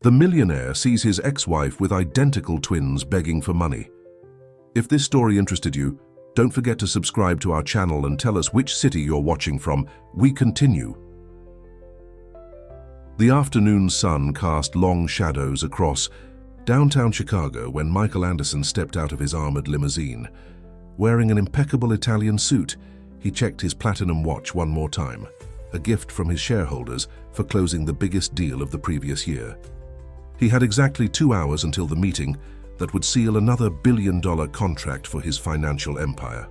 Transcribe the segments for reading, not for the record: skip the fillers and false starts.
The millionaire sees his ex-wife with identical twins begging for money. If this story interested you, don't forget to subscribe to our channel and tell us which city you're watching from. We continue. The afternoon sun cast long shadows across downtown Chicago when Michael Anderson stepped out of his armored limousine. Wearing an impeccable Italian suit, he checked his platinum watch one more time, a gift from his shareholders for closing the biggest deal of the previous year. He had exactly 2 hours until the meeting that would seal another billion-dollar contract for his financial empire.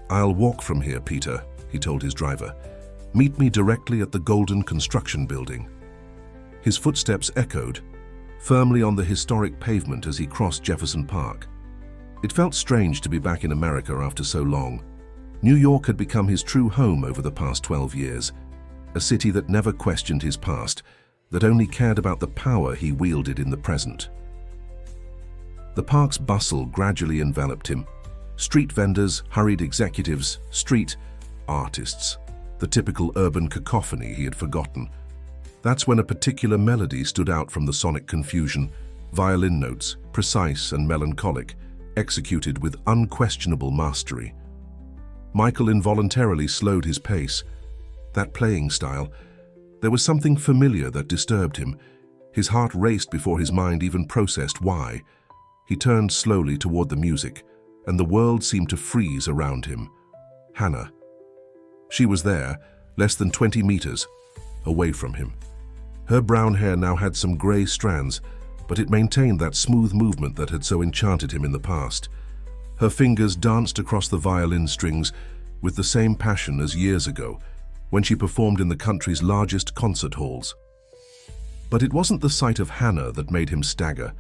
"I'll walk from here, Peter," he told his driver. "Meet me directly at the Golden Construction Building." His footsteps echoed, firmly on the historic pavement as he crossed Jefferson Park. It felt strange to be back in America after so long. New York had become his true home over the past 12 years, a city that never questioned his past, that only cared about the power he wielded in the present. The park's bustle gradually enveloped him. Street vendors, hurried executives, street artists, the typical urban cacophony he had forgotten. That's when a particular melody stood out from the sonic confusion, violin notes, precise and melancholic, executed with unquestionable mastery. Michael involuntarily slowed his pace. That playing style, there was something familiar that disturbed him. His heart raced before his mind even processed why. He turned slowly toward the music, and the world seemed to freeze around him. Hannah. She was there, less than 20 meters away from him. Her brown hair now had some gray strands, but it maintained that smooth movement that had so enchanted him in the past. Her fingers danced across the violin strings with the same passion as years ago, when she performed in the country's largest concert halls. But it wasn't the sight of Hannah that made him stagger.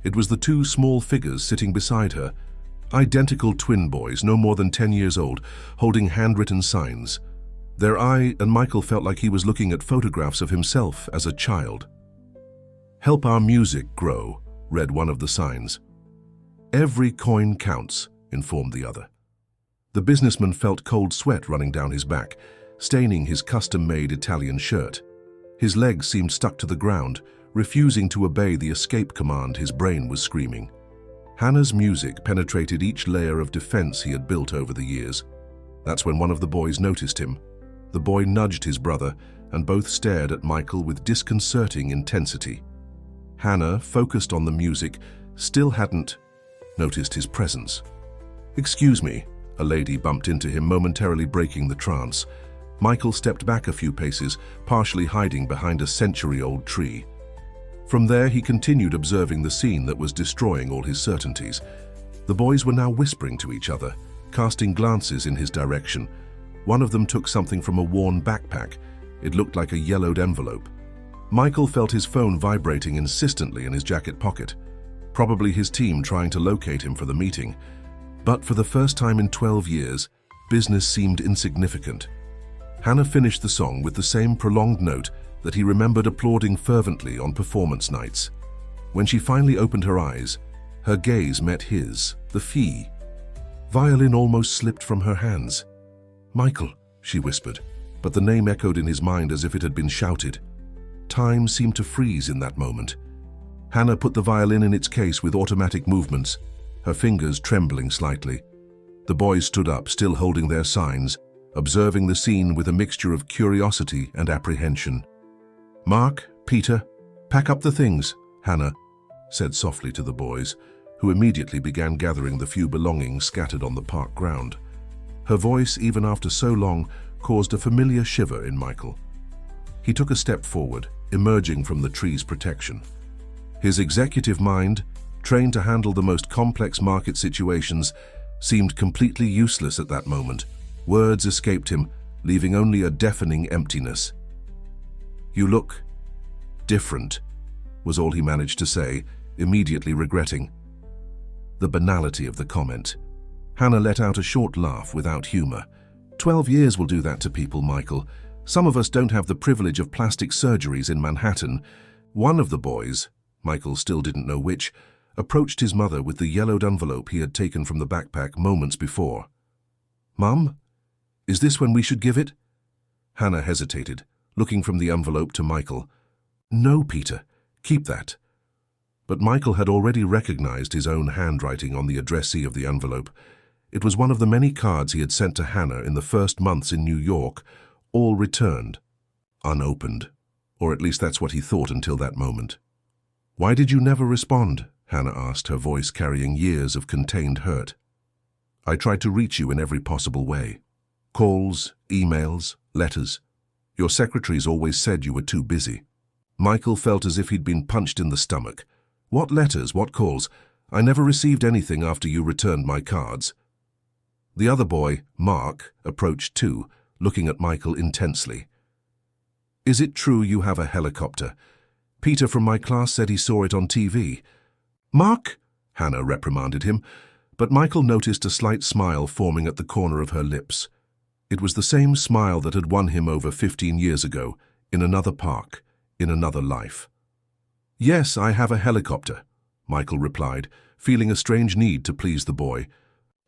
It was the two small figures sitting beside her, identical twin boys, no more than 10 years old, holding handwritten signs. Their eye and Michael felt like he was looking at photographs of himself as a child. "Help our music grow," read one of the signs. "Every coin counts," informed the other. The businessman felt cold sweat running down his back, staining his custom-made Italian shirt. His legs seemed stuck to the ground, refusing to obey the escape command his brain was screaming. Hannah's music penetrated each layer of defense he had built over the years. That's when one of the boys noticed him. The boy nudged his brother, and both stared at Michael with disconcerting intensity. Hannah, focused on the music, still hadn't noticed his presence. "Excuse me," a lady bumped into him, momentarily breaking the trance. Michael stepped back a few paces, partially hiding behind a century-old tree. From there, he continued observing the scene that was destroying all his certainties. The boys were now whispering to each other, casting glances in his direction. One of them took something from a worn backpack. It looked like a yellowed envelope. Michael felt his phone vibrating insistently in his jacket pocket. Probably his team trying to locate him for the meeting. But for the first time in 12 years, business seemed insignificant. Hannah finished the song with the same prolonged note that he remembered applauding fervently on performance nights. When she finally opened her eyes, her gaze met his, the fee. Violin almost slipped from her hands. "Michael," she whispered, but the name echoed in his mind as if it had been shouted. Time seemed to freeze in that moment. Hannah put the violin in its case with automatic movements, her fingers trembling slightly. The boys stood up, still holding their signs, observing the scene with a mixture of curiosity and apprehension. "Mark, Peter, pack up the things," Hannah said softly to the boys, who immediately began gathering the few belongings scattered on the park ground. Her voice, even after so long, caused a familiar shiver in Michael. He took a step forward, emerging from the tree's protection. His executive mind, trained to handle the most complex market situations, seemed completely useless at that moment. Words escaped him, leaving only a deafening emptiness. "You look different," was all he managed to say, immediately regretting the banality of the comment. Hannah let out a short laugh without humor. 12 years will do that to people, Michael. Some of us don't have the privilege of plastic surgeries in Manhattan. One of the boys, Michael still didn't know which, approached his mother with the yellowed envelope he had taken from the backpack moments before. "Mum, is this when we should give it?" Hannah hesitated, looking from the envelope to Michael. "No, Peter. Keep that." But Michael had already recognized his own handwriting on the addressee of the envelope. It was one of the many cards he had sent to Hannah in the first months in New York, all returned, unopened. Or at least that's what he thought until that moment. "Why did you never respond?" Hannah asked, her voice carrying years of contained hurt. "I tried to reach you in every possible way. Calls, emails, letters. Your secretaries always said you were too busy." Michael felt as if he'd been punched in the stomach. "What letters? What calls? I never received anything after you returned my cards." The other boy, Mark, approached too, looking at Michael intensely. "Is it true you have a helicopter? Peter from my class said he saw it on TV." "Mark!" Hannah reprimanded him, but Michael noticed a slight smile forming at the corner of her lips. It was the same smile that had won him over 15 years ago, in another park, in another life. "Yes, I have a helicopter," Michael replied, feeling a strange need to please the boy.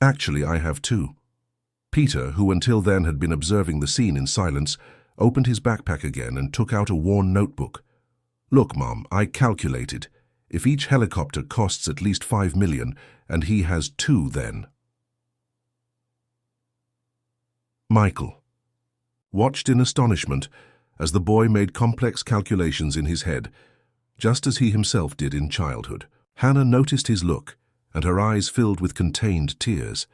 "Actually, I have two." Peter, who until then had been observing the scene in silence, opened his backpack again and took out a worn notebook. "Look, Mom, I calculated. If each helicopter costs at least 5 million, and he has two then." Michael watched in astonishment as the boy made complex calculations in his head, just as he himself did in childhood. Hannah noticed his look, and her eyes filled with contained tears.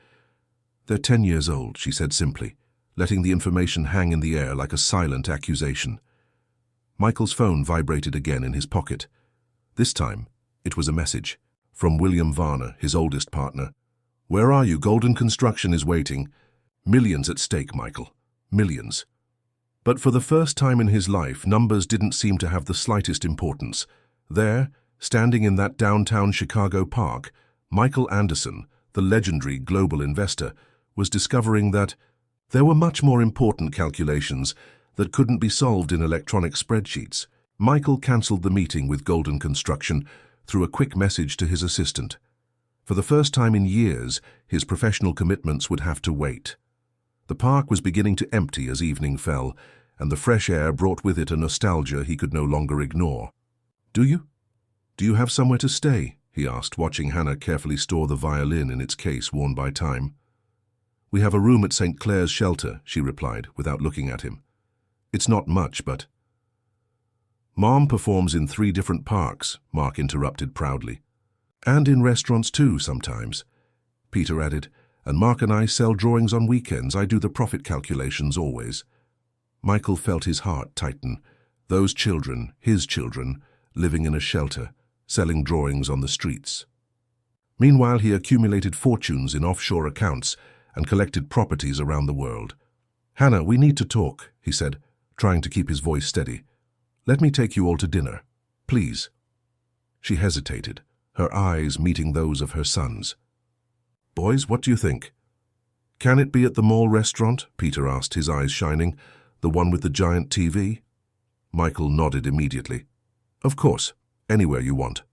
"They're 10 years old," she said simply, letting the information hang in the air like a silent accusation. Michael's phone vibrated again in his pocket. This time, it was a message from William Varner, his oldest partner. "Where are you? Golden Construction is waiting. Millions at stake, Michael. Millions." But for the first time in his life, numbers didn't seem to have the slightest importance. There, standing in that downtown Chicago park, Michael Anderson, the legendary global investor, was discovering that there were much more important calculations that couldn't be solved in electronic spreadsheets. Michael cancelled the meeting with Golden Construction through a quick message to his assistant. For the first time in years, his professional commitments would have to wait. The park was beginning to empty as evening fell, and the fresh air brought with it a nostalgia he could no longer ignore. "Do you have somewhere to stay?" he asked, watching Hannah carefully store the violin in its case worn by time. "We have a room at St. Clair's shelter," she replied, without looking at him. "It's not much, but—" "Mom performs in 3 different parks," Mark interrupted proudly. "And in restaurants too, sometimes," Peter added. "And Mark and I sell drawings on weekends. I do the profit calculations always." Michael felt his heart tighten. Those children, his children, living in a shelter, selling drawings on the streets. Meanwhile, he accumulated fortunes in offshore accounts and collected properties around the world. "Hannah, we need to talk," he said, trying to keep his voice steady. "Let me take you all to dinner, please." She hesitated, her eyes meeting those of her sons. "Boys, what do you think?" "Can it be at the mall restaurant?" Peter asked, his eyes shining. "The one with the giant TV?" Michael nodded immediately. "Of course, anywhere you want."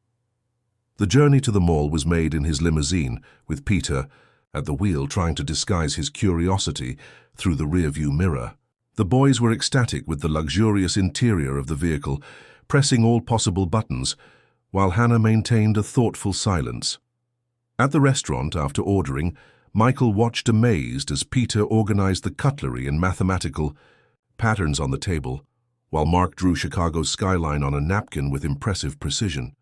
The journey to the mall was made in his limousine, with Peter at the wheel trying to disguise his curiosity through the rearview mirror. The boys were ecstatic with the luxurious interior of the vehicle, pressing all possible buttons, while Hannah maintained a thoughtful silence. At the restaurant, after ordering, Michael watched amazed as Peter organized the cutlery and mathematical patterns on the table, while Mark drew Chicago's skyline on a napkin with impressive precision.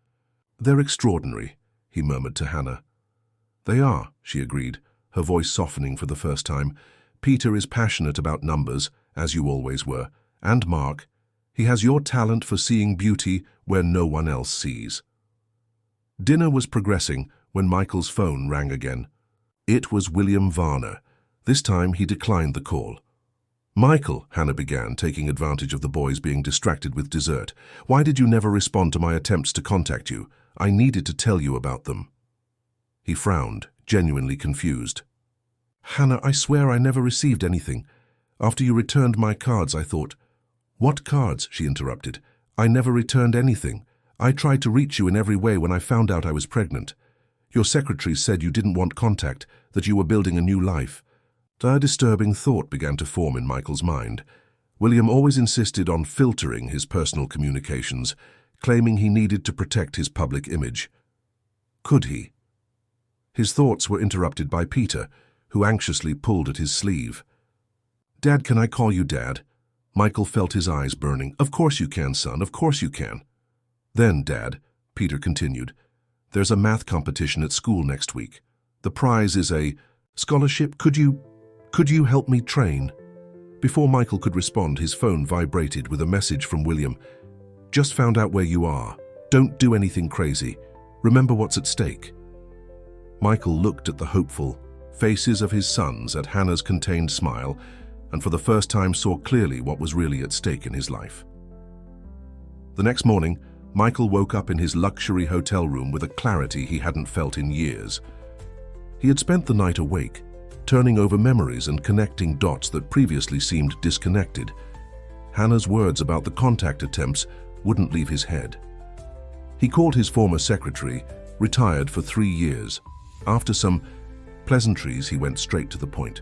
"They're extraordinary," he murmured to Hannah. "They are," she agreed, her voice softening for the first time. "Peter is passionate about numbers, as you always were, and Mark. He has your talent for seeing beauty where no one else sees." Dinner was progressing when Michael's phone rang again. It was William Varner. This time he declined the call. "Michael," Hannah began, taking advantage of the boys being distracted with dessert, "why did you never respond to my attempts to contact you? I needed to tell you about them." He frowned, genuinely confused. "Hannah, I swear I never received anything. After you returned my cards, I thought—" "What cards?" she interrupted. "I never returned anything. I tried to reach you in every way when I found out I was pregnant. Your secretary said you didn't want contact, that you were building a new life." A disturbing thought began to form in Michael's mind. William always insisted on filtering his personal communications, claiming he needed to protect his public image. Could he? His thoughts were interrupted by Peter, who anxiously pulled at his sleeve. "Dad, can I call you Dad?" Michael felt his eyes burning. "Of course you can, son, of course you can." "Then, Dad," Peter continued, "there's a math competition at school next week. The prize is a scholarship. Could you help me train?" Before Michael could respond, his phone vibrated with a message from William. "Just found out where you are. Don't do anything crazy. Remember what's at stake." Michael looked at the hopeful faces of his sons, at Hannah's contained smile, and for the first time saw clearly what was really at stake in his life. The next morning, Michael woke up in his luxury hotel room with a clarity he hadn't felt in years. He had spent the night awake, turning over memories and connecting dots that previously seemed disconnected. Hannah's words about the contact attempts wouldn't leave his head. He called his former secretary, retired for 3 years. After some pleasantries, he went straight to the point.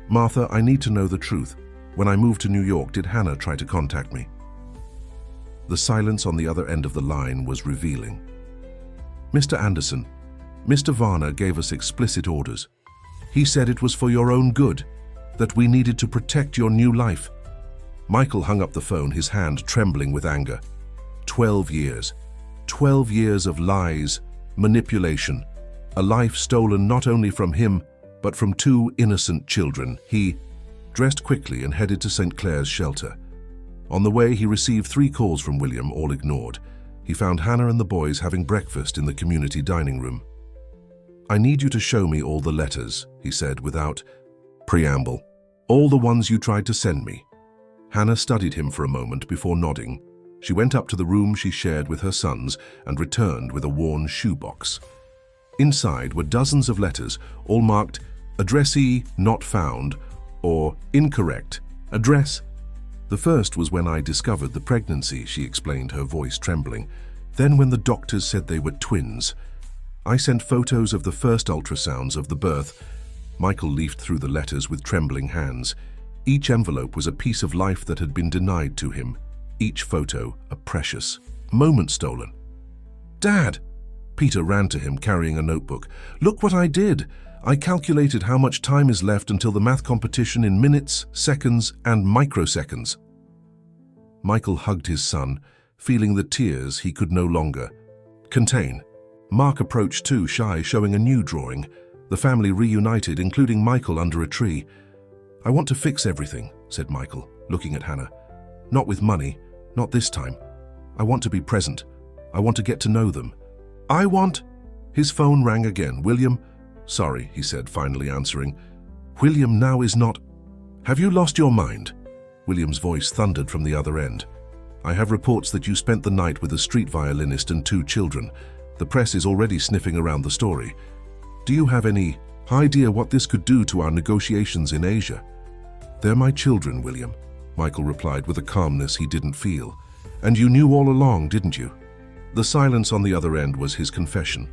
"Martha, I need to know the truth. When I moved to New York, did Hannah try to contact me?" The silence on the other end of the line was revealing. "Mr. Anderson, Mr. Varner gave us explicit orders. He said it was for your own good, that we needed to protect your new life." Michael hung up the phone, his hand trembling with anger. 12 years. 12 years of lies, manipulation, a life stolen not only from him, but from 2 innocent children. He dressed quickly and headed to St. Clair's shelter. On the way, he received 3 calls from William, all ignored. He found Hannah and the boys having breakfast in the community dining room. "I need you to show me all the letters," he said without preamble. "All the ones you tried to send me." Hannah studied him for a moment before nodding. She went up to the room she shared with her sons and returned with a worn shoebox. Inside were dozens of letters, all marked "Addressee not found" or "Incorrect address." "The first was when I discovered the pregnancy," she explained, her voice trembling. "Then when the doctors said they were twins. I sent photos of the first ultrasounds of the birth." Michael leafed through the letters with trembling hands. Each envelope was a piece of life that had been denied to him. Each photo a precious moment stolen. "Dad!" Peter ran to him, carrying a notebook. "Look what I did! I calculated how much time is left until the math competition in minutes, seconds, and microseconds." Michael hugged his son, feeling the tears he could no longer contain. Mark approached too, shy, showing a new drawing. The family reunited, including Michael under a tree. "I want to fix everything," said Michael, looking at Hannah. "Not with money, not this time. I want to be present. I want to get to know them. I want—" His phone rang again. "William?" "Sorry," he said, finally answering. "William, now is not—" "Have you lost your mind?" William's voice thundered from the other end. "I have reports that you spent the night with a street violinist and 2 children. The press is already sniffing around the story. Do you have any idea what this could do to our negotiations in Asia?" "They're my children, William," Michael replied with a calmness he didn't feel. "And you knew all along, didn't you?" The silence on the other end was his confession.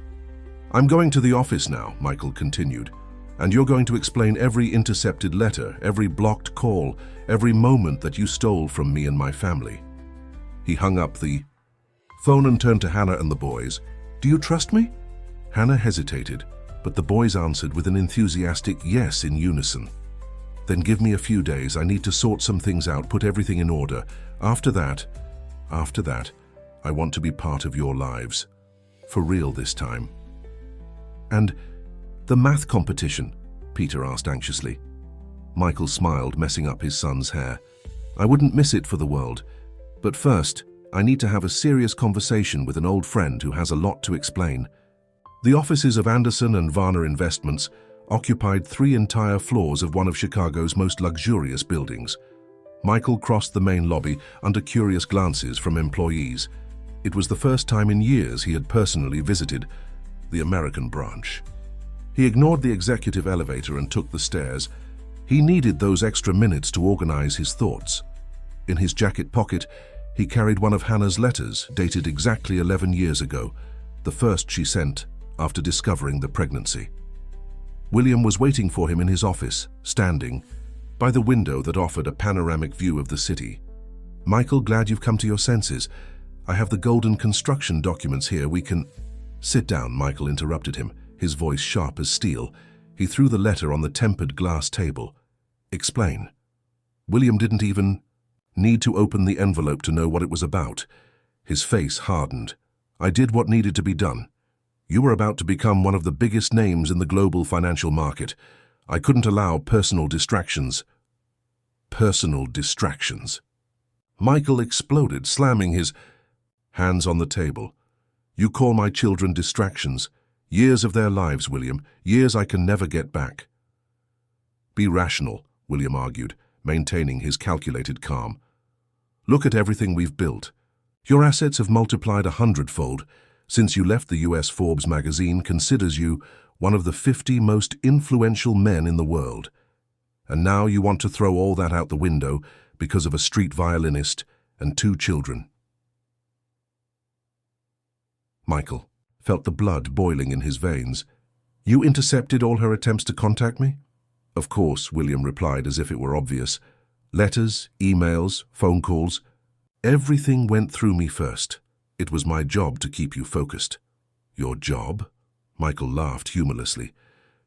"I'm going to the office now," Michael continued, "and you're going to explain every intercepted letter, every blocked call, every moment that you stole from me and my family." He hung up the phone and turned to Hannah and the boys. "Do you trust me?" Hannah hesitated, but the boys answered with an enthusiastic yes in unison. "Then give me a few days. I need to sort some things out, put everything in order. After that, I want to be part of your lives. For real this time." "And the math competition?" Peter asked anxiously. Michael smiled, messing up his son's hair. "I wouldn't miss it for the world. But first, I need to have a serious conversation with an old friend who has a lot to explain." The offices of Anderson and Varner Investments occupied 3 entire floors of one of Chicago's most luxurious buildings. Michael crossed the main lobby under curious glances from employees. It was the first time in years he had personally visited the American branch. He ignored the executive elevator and took the stairs. He needed those extra minutes to organize his thoughts. In his jacket pocket, he carried one of Hannah's letters, dated exactly 11 years ago, the first she sent after discovering the pregnancy. William was waiting for him in his office, standing by the window that offered a panoramic view of the city. "Michael, glad you've come to your senses. I have the golden construction documents here. We can—" "Sit down," Michael interrupted him, his voice sharp as steel. He threw the letter on the tempered glass table. "Explain." William didn't even need to open the envelope to know what it was about. His face hardened. "I did what needed to be done. You were about to become one of the biggest names in the global financial market. I couldn't allow personal distractions." Personal distractions. Michael exploded, slamming his hands on the table. "You call my children distractions? Years of their lives, William. Years I can never get back." "Be rational," William argued, maintaining his calculated calm. "Look at everything we've built. Your assets have multiplied 100-fold. Since you left the US Forbes magazine considers you one of the 50 most influential men in the world. And now you want to throw all that out the window because of a street violinist and 2 children." Michael felt the blood boiling in his veins. "You intercepted all her attempts to contact me?" "Of course," William replied as if it were obvious. "Letters, emails, phone calls. Everything went through me first. It was my job to keep you focused." "Your job?" Michael laughed humorlessly.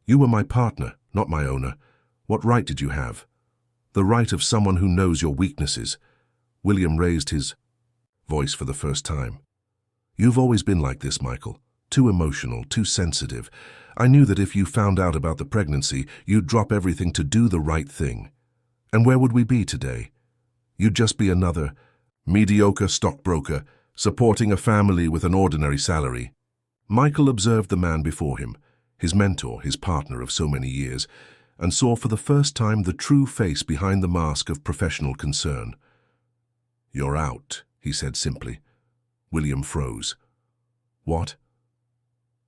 "You were my partner, not my owner. What right did you have?" "The right of someone who knows your weaknesses." William raised his voice for the first time. "You've always been like this, Michael. Too emotional, too sensitive. I knew that if you found out about the pregnancy, you'd drop everything to do the right thing. And where would we be today? You'd just be another mediocre stockbroker, supporting a family with an ordinary salary." Michael observed the man before him, his mentor, his partner of so many years, and saw for the first time the true face behind the mask of professional concern. "You're out," he said simply. William froze. "What?"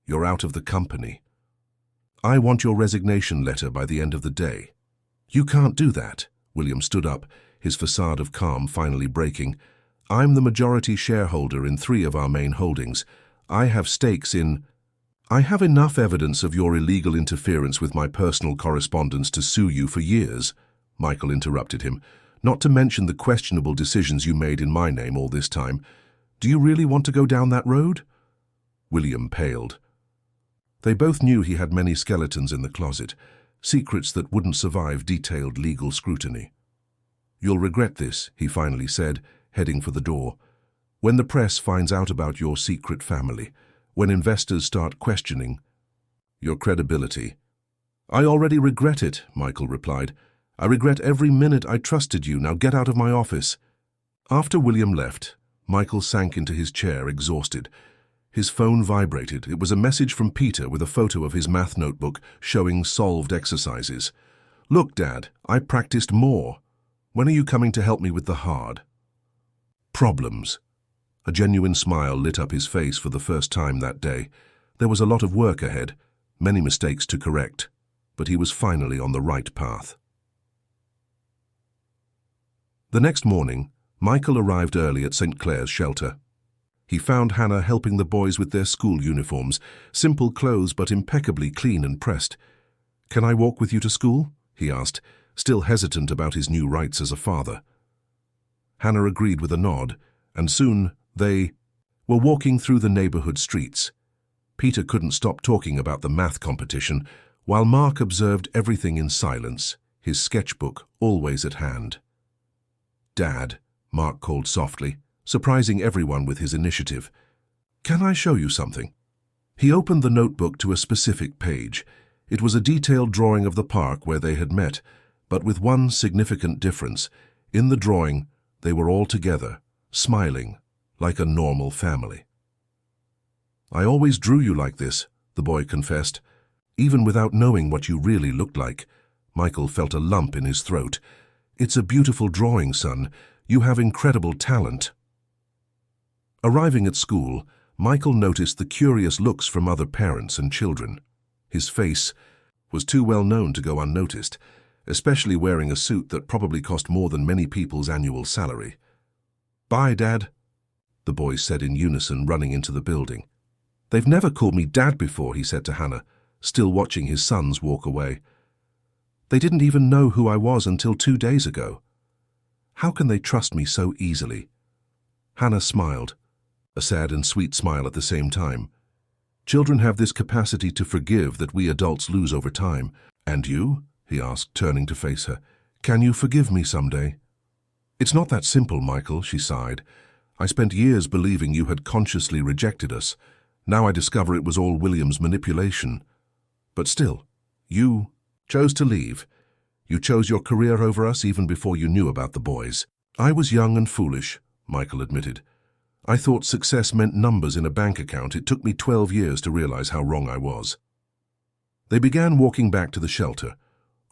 "You're out of the company. I want your resignation letter by the end of the day." "You can't do that." William stood up, his facade of calm finally breaking. "I'm the majority shareholder in 3 of our main holdings. I have stakes in—" "I have enough evidence of your illegal interference with my personal correspondence to sue you for years," Michael interrupted him, "not to mention the questionable decisions you made in my name all this time. Do you really want to go down that road?" William paled. They both knew he had many skeletons in the closet, secrets that wouldn't survive detailed legal scrutiny. "You'll regret this," he finally said, heading for the door. "When the press finds out about your secret family, when investors start questioning your credibility." "I already regret it," Michael replied. "I regret every minute I trusted you. Now get out of my office." After William left, Michael sank into his chair, exhausted. His phone vibrated. It was a message from Peter with a photo of his math notebook showing solved exercises. "Look, Dad, I practiced more. When are you coming to help me with the hard problems?" A genuine smile lit up his face for the first time that day. There was a lot of work ahead, many mistakes to correct, but he was finally on the right path. The next morning, Michael arrived early at St. Clair's shelter. He found Hannah helping the boys with their school uniforms, simple clothes but impeccably clean and pressed. "Can I walk with you to school?" he asked, still hesitant about his new rights as a father. Hannah agreed with a nod, and soon they were walking through the neighborhood streets. Peter couldn't stop talking about the math competition, while Mark observed everything in silence, his sketchbook always at hand. "Dad," Mark called softly, surprising everyone with his initiative. "Can I show you something?" He opened the notebook to a specific page. It was a detailed drawing of the park where they had met, but with one significant difference. In the drawing, they were all together, smiling, like a normal family. "I always drew you like this," the boy confessed. "Even without knowing what you really looked like." Michael felt a lump in his throat. "It's a beautiful drawing, son. You have incredible talent." Arriving at school, Michael noticed the curious looks from other parents and children. His face was too well known to go unnoticed, especially wearing a suit that probably cost more than many people's annual salary. "Bye, Dad," the boys said in unison, running into the building. "They've never called me Dad before," he said to Hannah, still watching his sons walk away. "They didn't even know who I was until 2 days ago. How can they trust me so easily?" Hannah smiled. a sad and sweet smile at the same time. Children have this capacity to forgive that we adults lose over time. And you? He asked, turning to face her. Can you forgive me someday? It's not that simple, Michael, she sighed. I spent years believing you had consciously rejected us. Now I discover it was all William's manipulation. But still, you chose to leave. You chose your career over us even before you knew about the boys. I was young and foolish, Michael admitted. I thought success meant numbers in a bank account. It took me 12 years to realize how wrong I was. They began walking back to the shelter.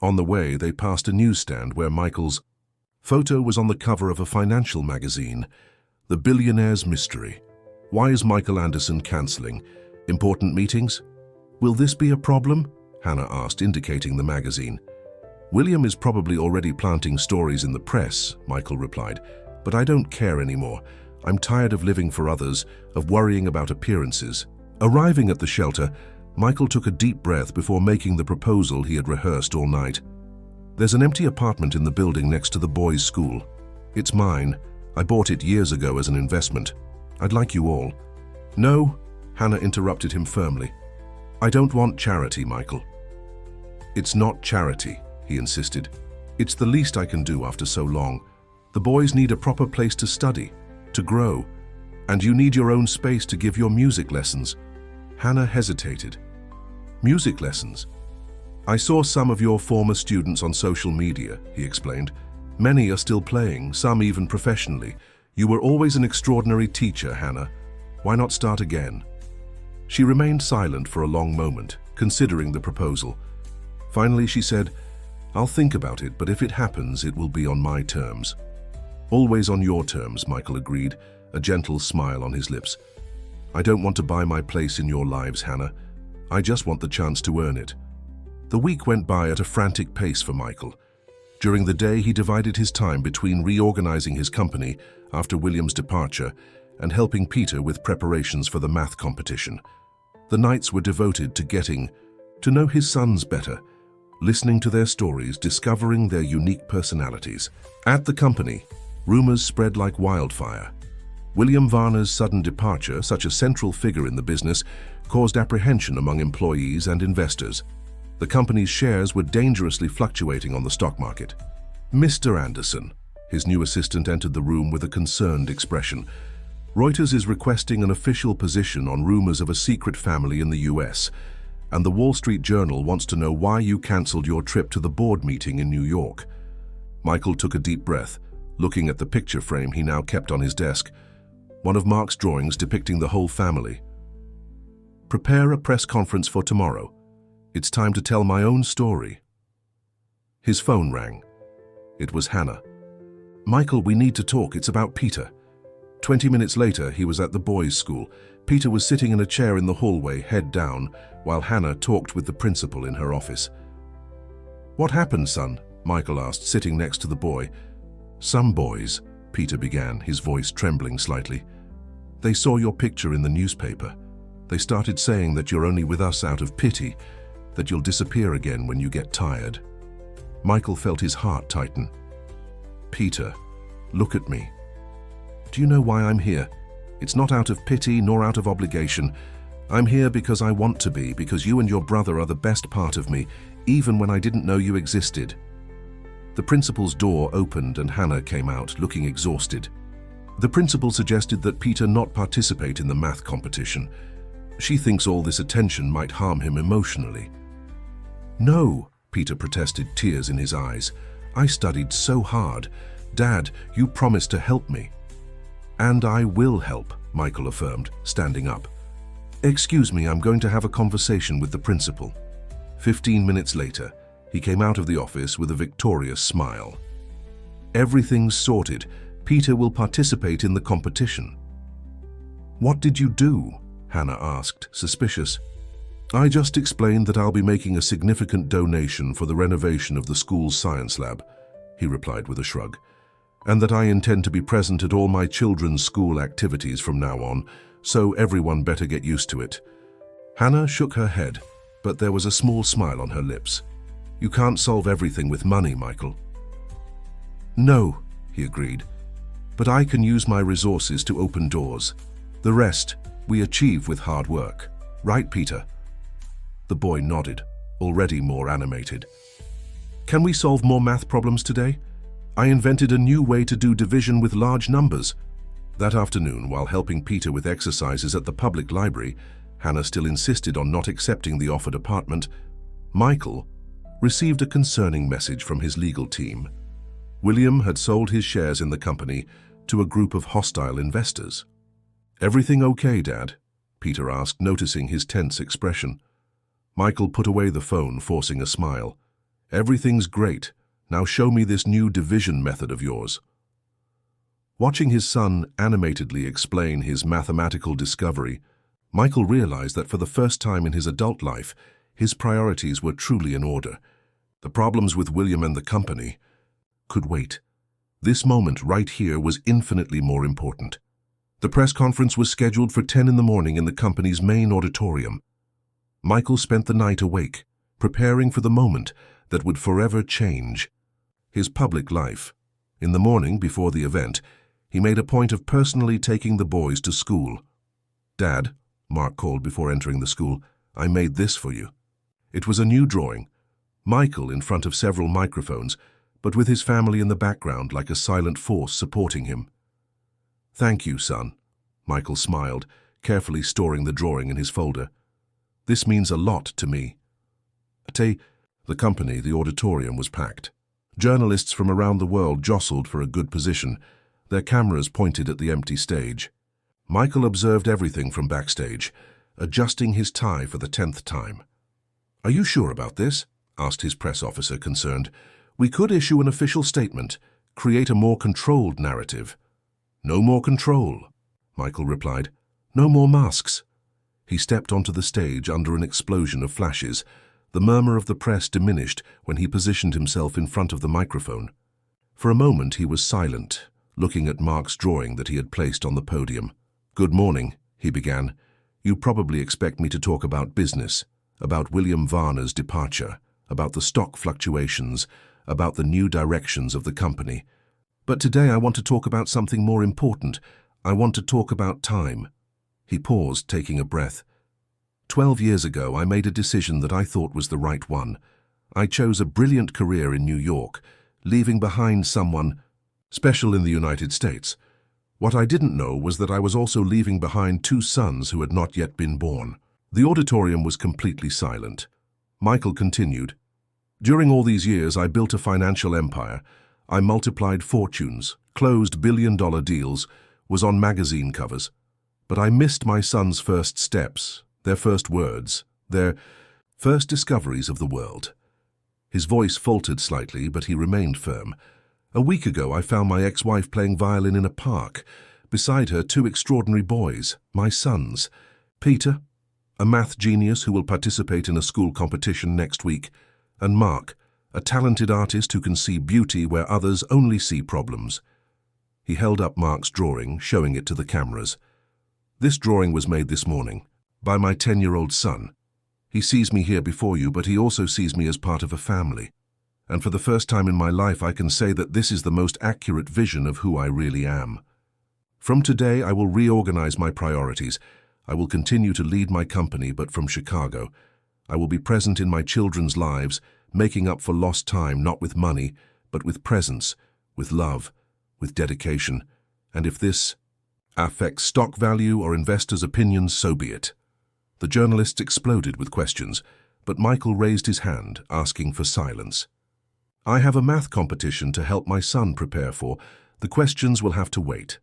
On the way, they passed a newsstand where Michael's photo was on the cover of a financial magazine, The Billionaire's Mystery. Why is Michael Anderson cancelling? Important meetings? Will this be a problem? Hannah asked, indicating the magazine. William is probably already planting stories in the press, Michael replied, but I don't care anymore. I'm tired of living for others, of worrying about appearances. Arriving at the shelter, Michael took a deep breath before making the proposal he had rehearsed all night. There's an empty apartment in the building next to the boys' school. It's mine. I bought it years ago as an investment. I'd like you all. No, Hannah interrupted him firmly. I don't want charity, Michael. It's not charity, he insisted. It's the least I can do after so long. The boys need a proper place to study, to grow, and you need your own space to give your music lessons. Hannah hesitated. Music lessons? I saw some of your former students on social media, he explained. Many are still playing, some even professionally. You were always an extraordinary teacher, Hannah. Why not start again? She remained silent for a long moment, considering the proposal. Finally, she said, I'll think about it, but if it happens, it will be on my terms. Always on your terms, Michael agreed, a gentle smile on his lips. I don't want to buy my place in your lives, Hannah. I just want the chance to earn it. The week went by at a frantic pace for Michael. During the day, he divided his time between reorganizing his company after William's departure and helping Peter with preparations for the math competition. The nights were devoted to getting to know his sons better, listening to their stories, discovering their unique personalities. At the company, rumors spread like wildfire. William Varner's sudden departure, such a central figure in the business, caused apprehension among employees and investors. The company's shares were dangerously fluctuating on the stock market. Mr. Anderson, his new assistant, entered the room with a concerned expression. Reuters is requesting an official position on rumors of a secret family in the US, and the Wall Street Journal wants to know why you cancelled your trip to the board meeting in New York. Michael took a deep breath, looking at the picture frame he now kept on his desk, one of Mark's drawings depicting the whole family. Prepare a press conference for tomorrow. It's time to tell my own story. His phone rang. It was Hannah. Michael, we need to talk. It's about Peter. 20 minutes later, he was at the boys' school. Peter was sitting in a chair in the hallway, head down, while Hannah talked with the principal in her office. What happened, son? Michael asked, sitting next to the boy. Some boys, Peter began, his voice trembling slightly. They saw your picture in the newspaper. They started saying that you're only with us out of pity, that you'll disappear again when you get tired. Michael felt his heart tighten. Peter, look at me. Do you know why I'm here? It's not out of pity nor out of obligation. I'm here because I want to be, because you and your brother are the best part of me, even when I didn't know you existed. The principal's door opened and Hannah came out, looking exhausted. The principal suggested that Peter not participate in the math competition. She thinks all this attention might harm him emotionally. No, Peter protested, tears in his eyes. I studied so hard. Dad, you promised to help me. And I will help, Michael affirmed, standing up. Excuse me, I'm going to have a conversation with the principal. 15 minutes later, he came out of the office with a victorious smile. Everything's sorted. Peter will participate in the competition. What did you do? Hannah asked, suspicious. I just explained that I'll be making a significant donation for the renovation of the school's science lab, he replied with a shrug, and that I intend to be present at all my children's school activities from now on, so everyone better get used to it. Hannah shook her head, but there was a small smile on her lips. You can't solve everything with money, Michael. No, he agreed, but I can use my resources to open doors. The rest we achieve with hard work. Right, Peter? The boy nodded, already more animated. Can we solve more math problems today? I invented a new way to do division with large numbers. That afternoon, while helping Peter with exercises at the public library, Hannah still insisted on not accepting the offered apartment. Michael received a concerning message from his legal team. William had sold his shares in the company to a group of hostile investors. "Everything okay, Dad?" Peter asked, noticing his tense expression. Michael put away the phone, forcing a smile. "Everything's great. Now show me this new division method of yours." Watching his son animatedly explain his mathematical discovery, Michael realized that for the first time in his adult life, his priorities were truly in order. The problems with William and the company could wait. This moment right here was infinitely more important. The press conference was scheduled for 10 in the morning in the company's main auditorium. Michael spent the night awake, preparing for the moment that would forever change his public life. In the morning before the event, he made a point of personally taking the boys to school. "Dad," Mark called before entering the school, "I made this for you." It was a new drawing. Michael in front of several microphones, but with his family in the background like a silent force supporting him. "Thank you, son," Michael smiled, carefully storing the drawing in his folder. "This means a lot to me." The auditorium was packed. Journalists from around the world jostled for a good position, their cameras pointed at the empty stage. Michael observed everything from backstage, adjusting his tie for the 10th time. "Are you sure about this?" asked his press officer, concerned. "We could issue an official statement, create a more controlled narrative." "No more control," Michael replied. "No more masks." He stepped onto the stage under an explosion of flashes. The murmur of the press diminished when he positioned himself in front of the microphone. For a moment he was silent, looking at Mark's drawing that he had placed on the podium. "Good morning," he began. "You probably expect me to talk about business, about William Varner's departure, about the stock fluctuations, about the new directions of the company. But today I want to talk about something more important. I want to talk about time." He paused, taking a breath. 12 years ago, I made a decision that I thought was the right one. I chose a brilliant career in New York, leaving behind someone special in the United States. What I didn't know was that I was also leaving behind 2 sons who had not yet been born. The auditorium was completely silent. Michael continued. "During all these years, I built a financial empire. I multiplied fortunes, closed billion-dollar deals, was on magazine covers. But I missed my sons' first steps, their first words, their first discoveries of the world." His voice faltered slightly, but he remained firm. "A week ago, I found my ex-wife playing violin in a park. Beside her, 2 extraordinary boys, my sons. Peter, a math genius who will participate in a school competition next week, and Mark, a talented artist who can see beauty where others only see problems." He held up Mark's drawing, showing it to the cameras. "This drawing was made this morning, by my 10-year-old son. He sees me here before you, but he also sees me as part of a family. And for the first time in my life, I can say that this is the most accurate vision of who I really am. From today, I will reorganize my priorities. I will continue to lead my company, but from Chicago. I will be present in my children's lives, making up for lost time, not with money, but with presence, with love, with dedication. And if this affects stock value or investors' opinions, so be it." The journalists exploded with questions, but Michael raised his hand, asking for silence. "I have a math competition to help my son prepare for. The questions will have to wait."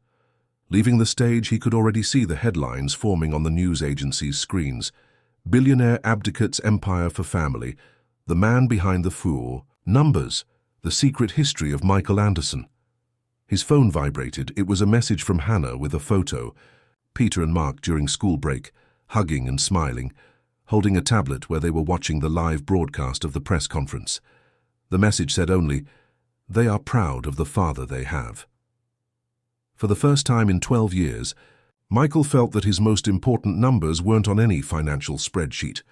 Leaving the stage, he could already see the headlines forming on the news agency's screens. "Billionaire abdicates empire for family. The man behind the fool. Numbers. The secret history of Michael Anderson." His phone vibrated. It was a message from Hannah with a photo. Peter and Mark during school break, hugging and smiling, holding a tablet where they were watching the live broadcast of the press conference. The message said only, "They are proud of the father they have." For the first time in 12 years, Michael felt that his most important numbers weren't on any financial spreadsheet.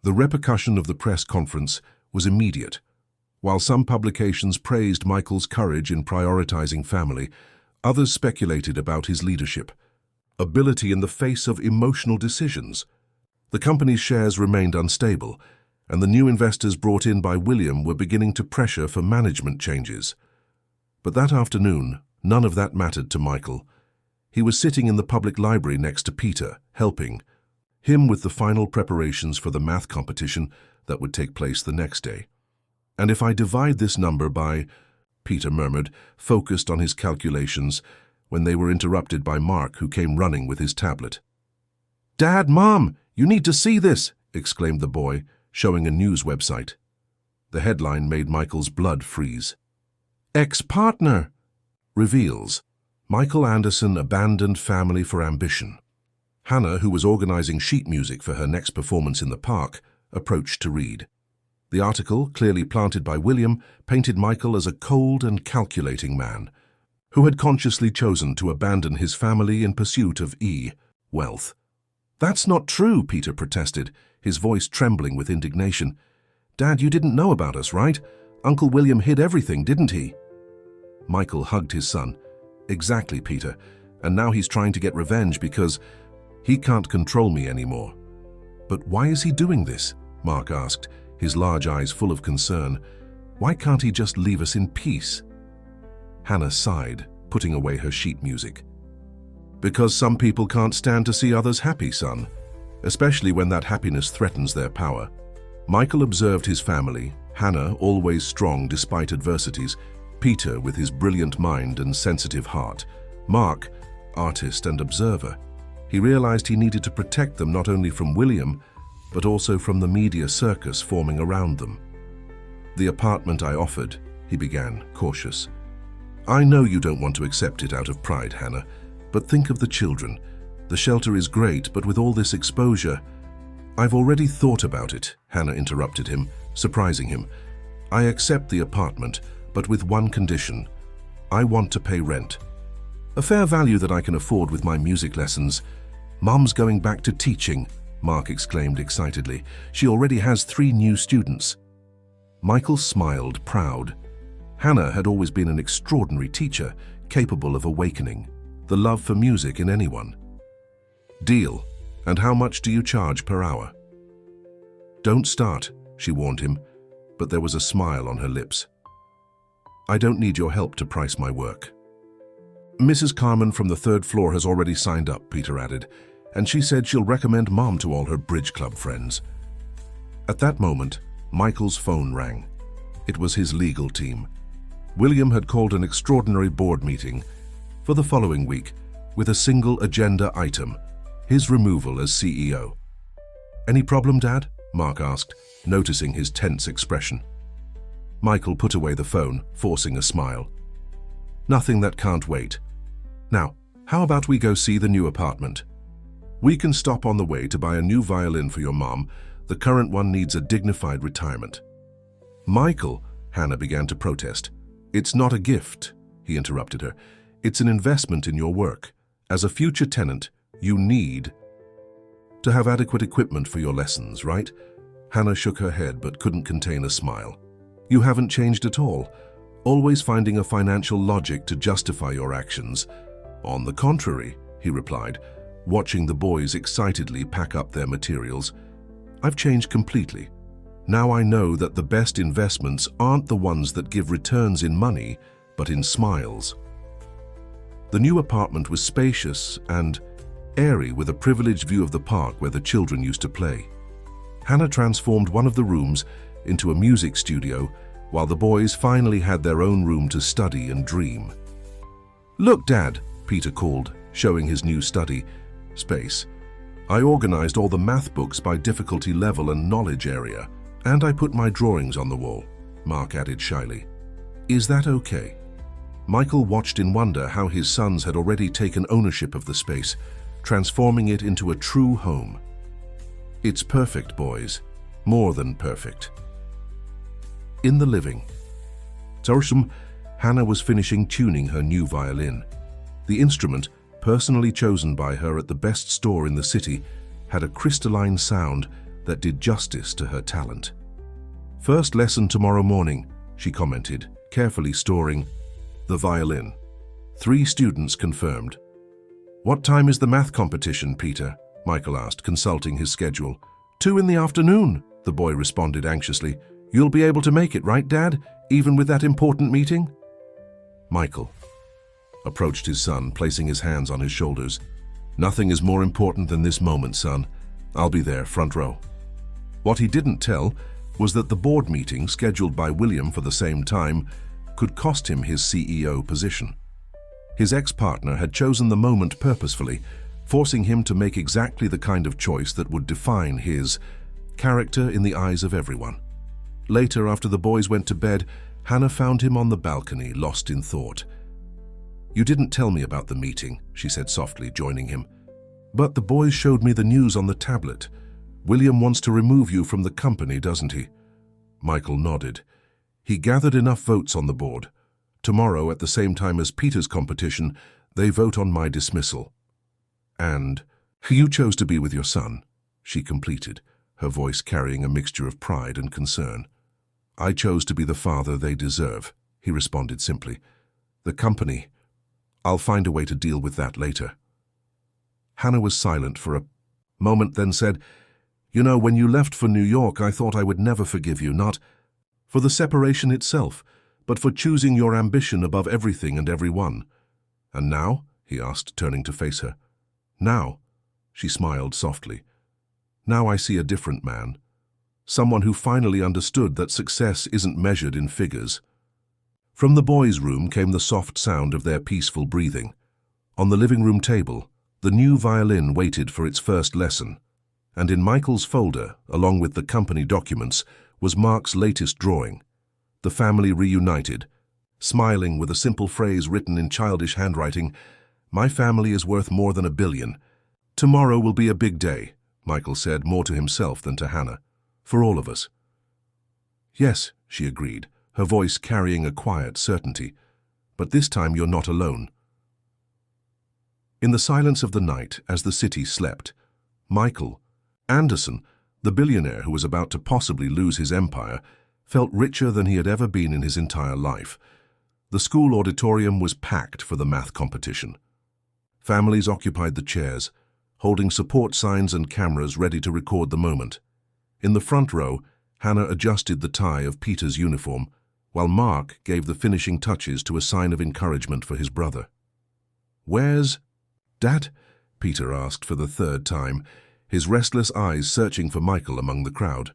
The repercussion of the press conference was immediate. While some publications praised Michael's courage in prioritizing family, others speculated about his leadership. ability in the face of emotional decisions. The company's shares remained unstable, and the new investors brought in by William were beginning to pressure for management changes. But that afternoon, none of that mattered to Michael. He was sitting in the public library next to Peter, helping him with the final preparations for the math competition that would take place the next day. "And if I divide this number by," Peter murmured, focused on his calculations, when they were interrupted by Mark, who came running with his tablet. "Dad, Mom, you need to see this!" exclaimed the boy, showing a news website. The headline made Michael's blood freeze. "Ex-partner reveals Michael Anderson abandoned family for ambition." Hannah, who was organizing sheet music for her next performance in the park, approached to read. The article, clearly planted by William, painted Michael as a cold and calculating man who had consciously chosen to abandon his family in pursuit of wealth. "That's not true," Peter protested, his voice trembling with indignation. "Dad, you didn't know about us, right? Uncle William hid everything, didn't he?" Michael hugged his son. "Exactly, Peter, and now he's trying to get revenge because he can't control me anymore." "But why is he doing this?" Mark asked, his large eyes full of concern. "Why can't he just leave us in peace?" Hannah sighed, putting away her sheet music. "Because some people can't stand to see others happy, son, especially when that happiness threatens their power." Michael observed his family, Hannah always strong despite adversities, Peter with his brilliant mind and sensitive heart, Mark, artist and observer. He realized he needed to protect them not only from William, but also from the media circus forming around them. "The apartment I offered," he began, cautious. "I know you don't want to accept it out of pride, Hannah, but think of the children. The shelter is great, but with all this exposure—" "I've already thought about it," Hannah interrupted him, surprising him. "I accept the apartment, but with one condition. I want to pay rent. A fair value that I can afford with my music lessons." "Mom's going back to teaching," Mark exclaimed excitedly. "She already has 3 new students." Michael smiled, proud. Hannah had always been an extraordinary teacher, capable of awakening the love for music in anyone. "Deal. And how much do you charge per hour?" "Don't start," she warned him, but there was a smile on her lips. "I don't need your help to price my work." "Mrs. Carmen from the 3rd floor has already signed up," Peter added, "and she said she'll recommend Mom to all her bridge club friends." At that moment, Michael's phone rang. It was his legal team. William had called an extraordinary board meeting for the following week with a single agenda item: his removal as CEO. "Any problem, Dad?" Mark asked, noticing his tense expression. Michael put away the phone, forcing a smile. "Nothing that can't wait. Now, how about we go see the new apartment? We can stop on the way to buy a new violin for your mom. The current one needs a dignified retirement." "Michael," Hannah began to protest. "It's not a gift," he interrupted her. "It's an investment in your work. As a future tenant, you need to have adequate equipment for your lessons, right?" Hannah shook her head but couldn't contain a smile. "You haven't changed at all, always finding a financial logic to justify your actions." "On the contrary," he replied, watching the boys excitedly pack up their materials. "I've changed completely. Now I know that the best investments aren't the ones that give returns in money, but in smiles." The new apartment was spacious and airy, with a privileged view of the park where the children used to play. Hannah transformed one of the rooms into a music studio, while the boys finally had their own room to study and dream. "Look, Dad," Peter called, showing his new study space. "I organized all the math books by difficulty level and knowledge area, and I put my drawings on the wall," Mark added shyly. "Is that okay?" Michael watched in wonder how his sons had already taken ownership of the space, transforming it into a true home. "It's perfect, boys. More than perfect." In the living room, Hannah was finishing tuning her new violin. The instrument, personally chosen by her at the best store in the city, had a crystalline sound that did justice to her talent. "First lesson tomorrow morning," she commented, carefully storing the violin. 3 students confirmed. "What time is the math competition, Peter?" Michael asked, consulting his schedule. "2 in the afternoon," the boy responded anxiously. "You'll be able to make it, right, Dad? Even with that important meeting?" Michael approached his son, placing his hands on his shoulders. "Nothing is more important than this moment, son. I'll be there, front row." What he didn't tell was that the board meeting, scheduled by William for the same time, could cost him his CEO position. His ex-partner had chosen the moment purposefully, forcing him to make exactly the kind of choice that would define his character in the eyes of everyone. Later, after the boys went to bed, Hannah found him on the balcony, lost in thought. "You didn't tell me about the meeting," she said softly, joining him. "But the boys showed me the news on the tablet. William wants to remove you from the company, doesn't he?" Michael nodded. "He gathered enough votes on the board. Tomorrow, at the same time as Peter's competition, they vote on my dismissal." "And you chose to be with your son," she completed, her voice carrying a mixture of pride and concern. "I chose to be the father they deserve," he responded simply. "The company, I'll find a way to deal with that later." Hannah was silent for a moment, then said, "You know, when you left for New York, I thought I would never forgive you, not for the separation itself, but for choosing your ambition above everything and everyone. And now?" he asked, turning to face her. "Now," she smiled softly. "Now I see a different man. Someone who finally understood that success isn't measured in figures." From the boys' room came the soft sound of their peaceful breathing. On the living room table, the new violin waited for its first lesson, and in Michael's folder, along with the company documents, was Mark's latest drawing. The family reunited, smiling with a simple phrase written in childish handwriting, "My family is worth more than $1 billion. Tomorrow will be a big day," Michael said, more to himself than to Hannah. "For all of us." "Yes," she agreed, her voice carrying a quiet certainty. "But this time you're not alone." In the silence of the night, as the city slept, Michael Anderson, the billionaire who was about to possibly lose his empire, felt richer than he had ever been in his entire life. The school auditorium was packed for the math competition. Families occupied the chairs, holding support signs and cameras ready to record the moment. In the front row, Hannah adjusted the tie of Peter's uniform, while Mark gave the finishing touches to a sign of encouragement for his brother. "Where's Dad?" Peter asked for the third time, his restless eyes searching for Michael among the crowd.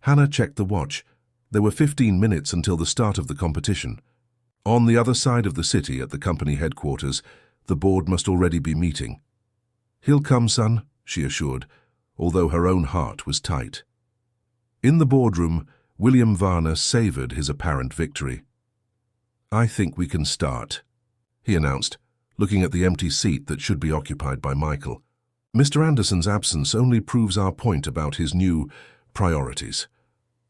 Hannah checked the watch. There were 15 minutes until the start of the competition. On the other side of the city, at the company headquarters, the board must already be meeting. "He'll come, son," she assured, although her own heart was tight. In the boardroom, William Varner savored his apparent victory. "I think we can start," he announced, looking at the empty seat that should be occupied by Michael. "Mr. Anderson's absence only proves our point about his new priorities."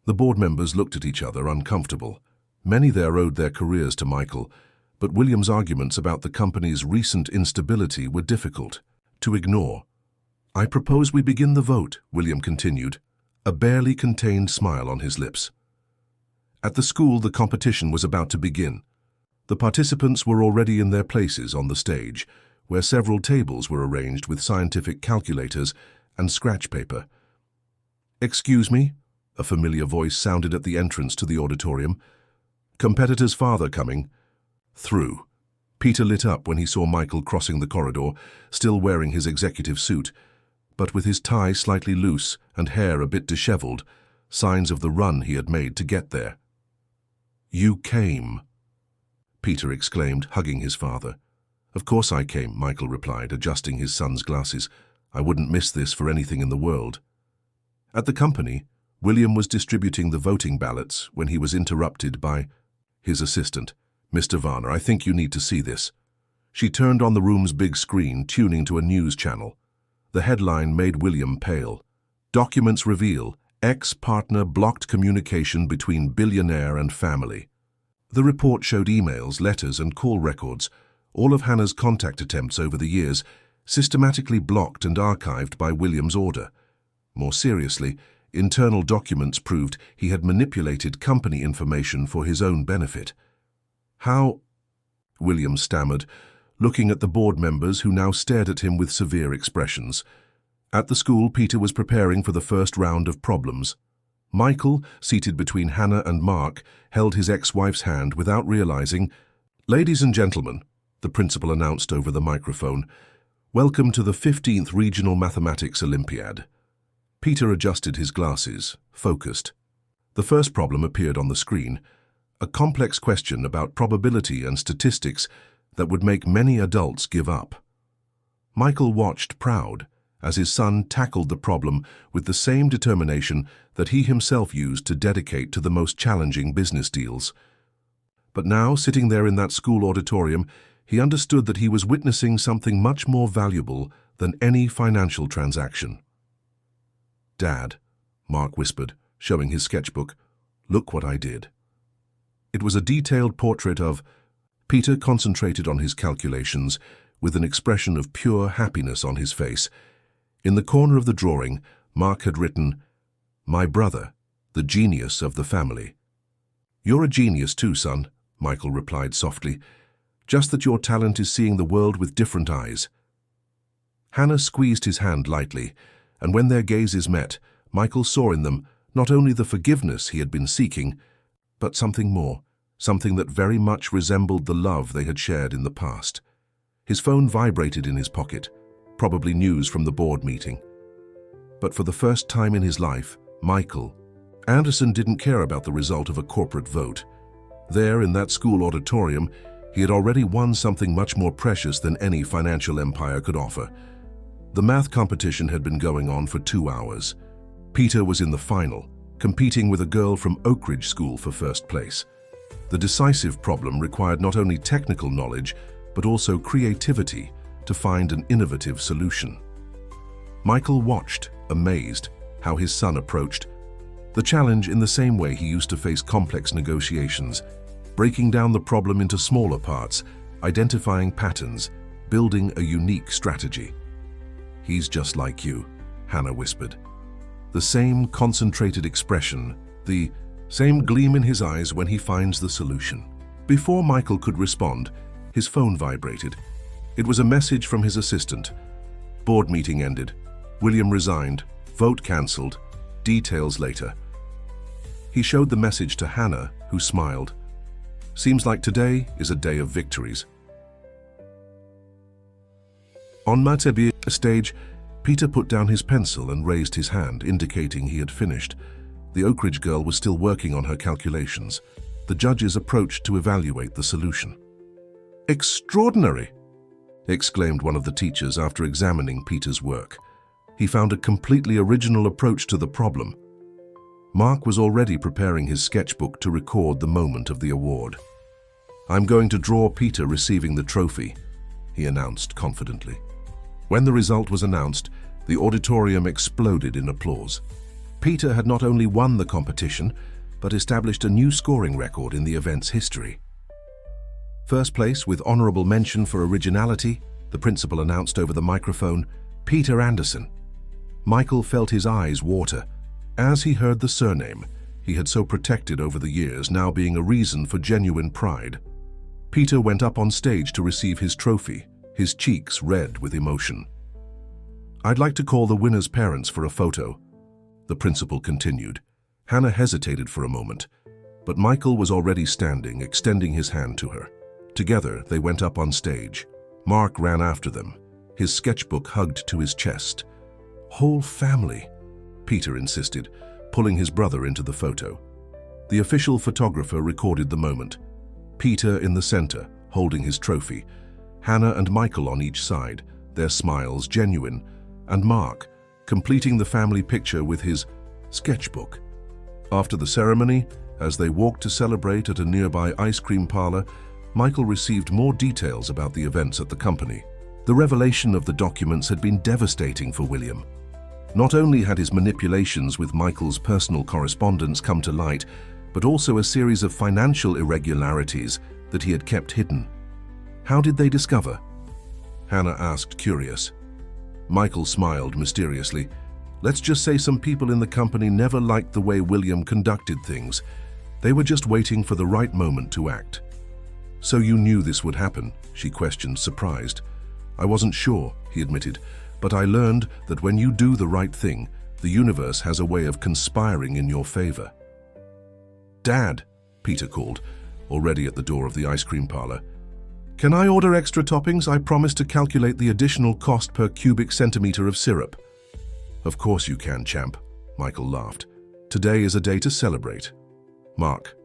The board members looked at each other, uncomfortable. Many there owed their careers to Michael, but William's arguments about the company's recent instability were difficult to ignore. "I propose we begin the vote," William continued, a barely contained smile on his lips. At the school, the competition was about to begin. The participants were already in their places on the stage, where several tables were arranged with scientific calculators and scratch paper. "Excuse me," a familiar voice sounded at the entrance to the auditorium. "Competitor's father coming." Through. Peter lit up when he saw Michael crossing the corridor, still wearing his executive suit, but with his tie slightly loose and hair a bit disheveled, signs of the run he had made to get there. "You came," Peter exclaimed, hugging his father. "Of course I came," Michael replied, adjusting his son's glasses. "I wouldn't miss this for anything in the world." At the company, William was distributing the voting ballots when he was interrupted by his assistant. "Mr. Varner, I think you need to see this." She turned on the room's big screen, tuning to a news channel. The headline made William pale. "Documents reveal ex-partner blocked communication between billionaire and family." The report showed emails, letters, and call records, all of Hannah's contact attempts over the years, systematically blocked and archived by William's order. More seriously, internal documents proved he had manipulated company information for his own benefit. "How?" William stammered, looking at the board members who now stared at him with severe expressions. At the school, Peter was preparing for the first round of problems. Michael, seated between Hannah and Mark, held his ex-wife's hand without realizing. "Ladies and gentlemen," the principal announced over the microphone, "welcome to the 15th Regional Mathematics Olympiad." Peter adjusted his glasses, focused. The first problem appeared on the screen, a complex question about probability and statistics that would make many adults give up. Michael watched, proud, as his son tackled the problem with the same determination that he himself used to dedicate to the most challenging business deals. But now, sitting there in that school auditorium, he understood that he was witnessing something much more valuable than any financial transaction. "Dad," Mark whispered, showing his sketchbook, "look what I did." It was a detailed portrait of. Peter concentrated on his calculations with an expression of pure happiness on his face. In the corner of the drawing, Mark had written, "My brother, the genius of the family." "You're a genius too, son," Michael replied softly, "just that your talent is seeing the world with different eyes." Hannah squeezed his hand lightly, and when their gazes met, Michael saw in them not only the forgiveness he had been seeking, but something more, something that very much resembled the love they had shared in the past. His phone vibrated in his pocket, probably news from the board meeting. But for the first time in his life, Michael Anderson didn't care about the result of a corporate vote. There, in that school auditorium, he had already won something much more precious than any financial empire could offer. The math competition had been going on for 2 hours. Peter was in the final, competing with a girl from Oak Ridge School for first place. The decisive problem required not only technical knowledge, but also creativity to find an innovative solution. Michael watched, amazed, how his son approached the challenge in the same way he used to face complex negotiations, breaking down the problem into smaller parts, identifying patterns, building a unique strategy. "He's just like you," Hannah whispered. The same concentrated expression, the same gleam in his eyes when he finds the solution. Before Michael could respond, his phone vibrated. It was a message from his assistant. "Board meeting ended. William resigned. Vote cancelled. Details later." He showed the message to Hannah, who smiled. "Seems like today is a day of victories." On Mateb's stage, Peter put down his pencil and raised his hand, indicating he had finished. The Oak Ridge girl was still working on her calculations. The judges approached to evaluate the solution. "Extraordinary!" exclaimed one of the teachers after examining Peter's work. He found a completely original approach to the problem. Mark was already preparing his sketchbook to record the moment of the award. "I'm going to draw Peter receiving the trophy," he announced confidently. When the result was announced, the auditorium exploded in applause. Peter had not only won the competition, but established a new scoring record in the event's history. First place, with honorable mention for originality, the principal announced over the microphone, Peter Anderson. Michael felt his eyes water as he heard the surname he had so protected over the years now being a reason for genuine pride. Peter went up on stage to receive his trophy, his cheeks red with emotion. "I'd like to call the winner's parents for a photo," the principal continued. Hannah hesitated for a moment, but Michael was already standing, extending his hand to her. Together, they went up on stage. Mark ran after them, his sketchbook hugged to his chest. "Whole family," Peter insisted, pulling his brother into the photo. The official photographer recorded the moment. Peter in the center, holding his trophy, Hannah and Michael on each side, their smiles genuine, and Mark, completing the family picture with his sketchbook. After the ceremony, as they walked to celebrate at a nearby ice cream parlor, Michael received more details about the events at the company. The revelation of the documents had been devastating for William. Not only had his manipulations with Michael's personal correspondence come to light, but also a series of financial irregularities that he had kept hidden. "How did they discover?" Hannah asked, curious. Michael smiled mysteriously. "Let's just say some people in the company never liked the way William conducted things. They were just waiting for the right moment to act." "So you knew this would happen?" she questioned, surprised. "I wasn't sure," he admitted, "but I learned that when you do the right thing, the universe has a way of conspiring in your favor." "Dad," Peter called, already at the door of the ice cream parlor. "Can I order extra toppings? I promise to calculate the additional cost per cubic centimeter of syrup." "Of course you can, champ," Michael laughed. "Today is a day to celebrate." Mark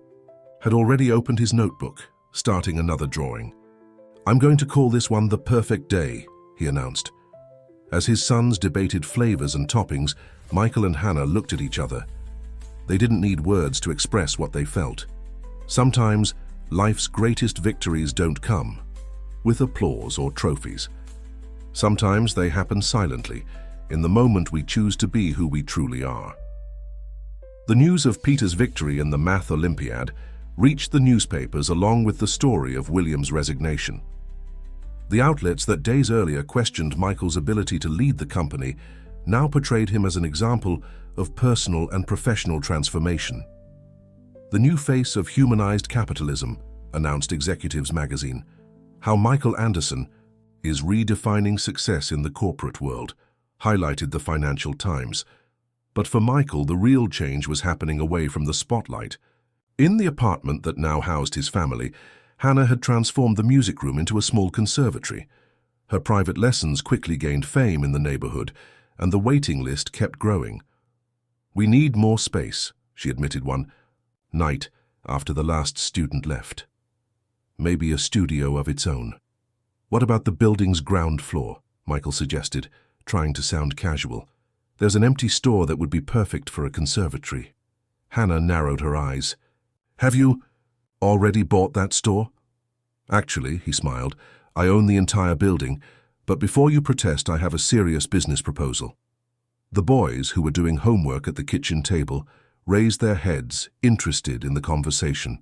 had already opened his notebook, starting another drawing. "I'm going to call this one the perfect day," he announced. As his sons debated flavors and toppings, Michael and Hannah looked at each other. They didn't need words to express what they felt. Sometimes, life's greatest victories don't come with applause or trophies. Sometimes they happen silently, in the moment we choose to be who we truly are. The news of Peter's victory in the Math Olympiad reached the newspapers along with the story of William's resignation. The outlets that days earlier questioned Michael's ability to lead the company now portrayed him as an example of personal and professional transformation. "The new face of humanized capitalism," announced Executives magazine. "How Michael Anderson is redefining success in the corporate world," highlighted the Financial Times. But for Michael, the real change was happening away from the spotlight. In the apartment that now housed his family, Hannah had transformed the music room into a small conservatory. Her private lessons quickly gained fame in the neighborhood, and the waiting list kept growing. "We need more space," she admitted one night after the last student left. "Maybe a studio of its own." "What about the building's ground floor?" Michael suggested, trying to sound casual. "There's an empty store that would be perfect for a conservatory." Hannah narrowed her eyes. "Have you already bought that store?" "Actually," he smiled, "I own the entire building, but before you protest, I have a serious business proposal." The boys, who were doing homework at the kitchen table, raised their heads, interested in the conversation.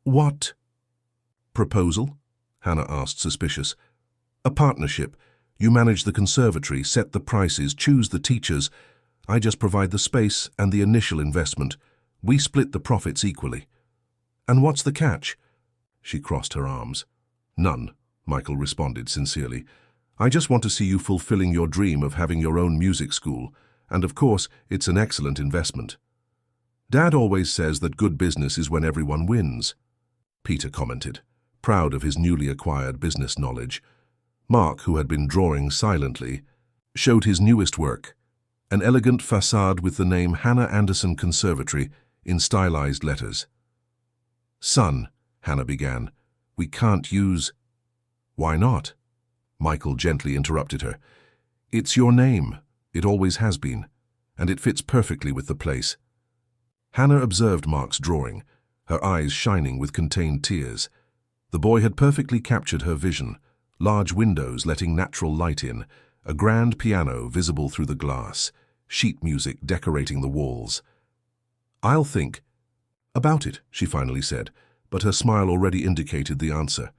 "What proposal?" Hannah asked, suspicious. "A partnership. You manage the conservatory, set the prices, choose the teachers. I just provide the space and the initial investment. We split the profits equally." "And what's the catch?" She crossed her arms. "None," Michael responded sincerely. "I just want to see you fulfilling your dream of having your own music school, and of course, it's an excellent investment." "Dad always says that good business is when everyone wins," Peter commented, proud of his newly acquired business knowledge. Mark, who had been drawing silently, showed his newest work, an elegant facade with the name Hannah Anderson Conservatory in stylized letters. "Son," Hannah began, "we can't use—" "Why not?" Michael gently interrupted her. "It's your name. It always has been, and it fits perfectly with the place." Hannah observed Mark's drawing, her eyes shining with contained tears. The boy had perfectly captured her vision, large windows letting natural light in, a grand piano visible through the glass, sheet music decorating the walls. "I'll think about it," she finally said, but her smile already indicated the answer.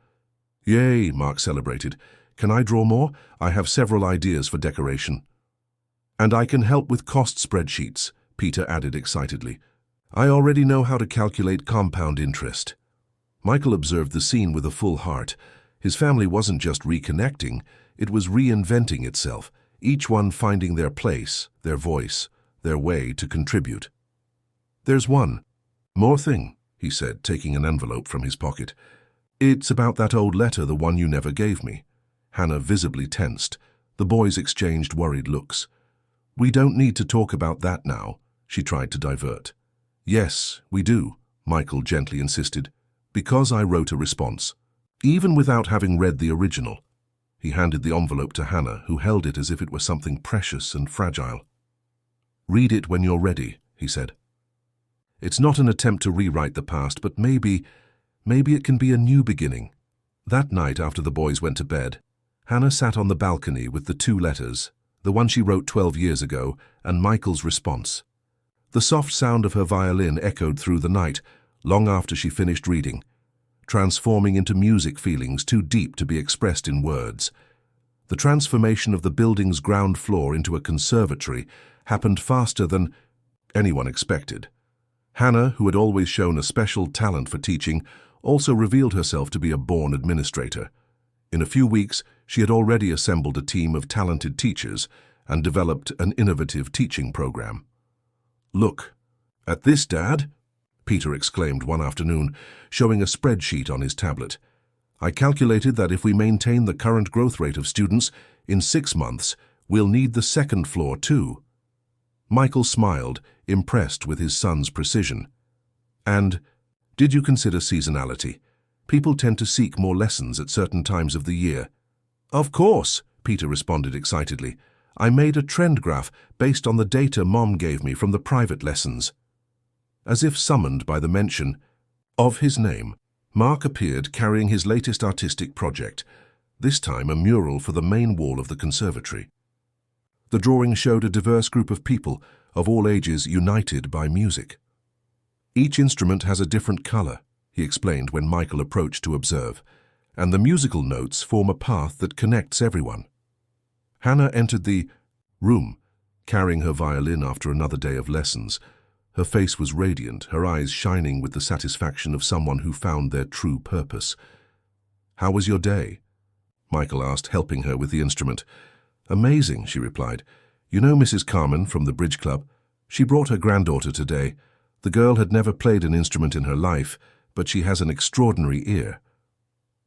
"Yay," Mark celebrated. "Can I draw more? I have several ideas for decoration." "And I can help with cost spreadsheets," Peter added excitedly. "I already know how to calculate compound interest." Michael observed the scene with a full heart. His family wasn't just reconnecting, it was reinventing itself, each one finding their place, their voice, their way to contribute. "There's one more thing," he said, taking an envelope from his pocket. "It's about that old letter, the one you never gave me." Hannah visibly tensed. The boys exchanged worried looks. "We don't need to talk about that now," she tried to divert. "Yes, we do," Michael gently insisted, "because I wrote a response. Even without having read the original." He handed the envelope to Hannah, who held it as if it were something precious and fragile. "Read it when you're ready," he said. "It's not an attempt to rewrite the past, but maybe it can be a new beginning." That night, after the boys went to bed, Hannah sat on the balcony with the two letters, the one she wrote 12 years ago, and Michael's response. The soft sound of her violin echoed through the night, long after she finished reading, transforming into music feelings too deep to be expressed in words. The transformation of the building's ground floor into a conservatory happened faster than anyone expected. Hannah, who had always shown a special talent for teaching, also revealed herself to be a born administrator. In a few weeks, she had already assembled a team of talented teachers and developed an innovative teaching program. "Look at this, Dad," Peter exclaimed one afternoon, showing a spreadsheet on his tablet. "I calculated that if we maintain the current growth rate of students, in 6 months, we'll need the second floor too." Michael smiled, impressed with his son's precision. "And did you consider seasonality? People tend to seek more lessons at certain times of the year." "Of course," Peter responded excitedly. "I made a trend graph based on the data Mom gave me from the private lessons." As if summoned by the mention of his name, Mark appeared carrying his latest artistic project, this time a mural for the main wall of the conservatory. The drawing showed a diverse group of people of all ages united by music. "Each instrument has a different color," he explained when Michael approached to observe, "and the musical notes form a path that connects everyone." Hannah entered the room, carrying her violin after another day of lessons. Her face was radiant, her eyes shining with the satisfaction of someone who found their true purpose. "How was your day?" Michael asked, helping her with the instrument. "Amazing," she replied. "You know Mrs. Carmen from the bridge club? She brought her granddaughter today. The girl had never played an instrument in her life, but she has an extraordinary ear."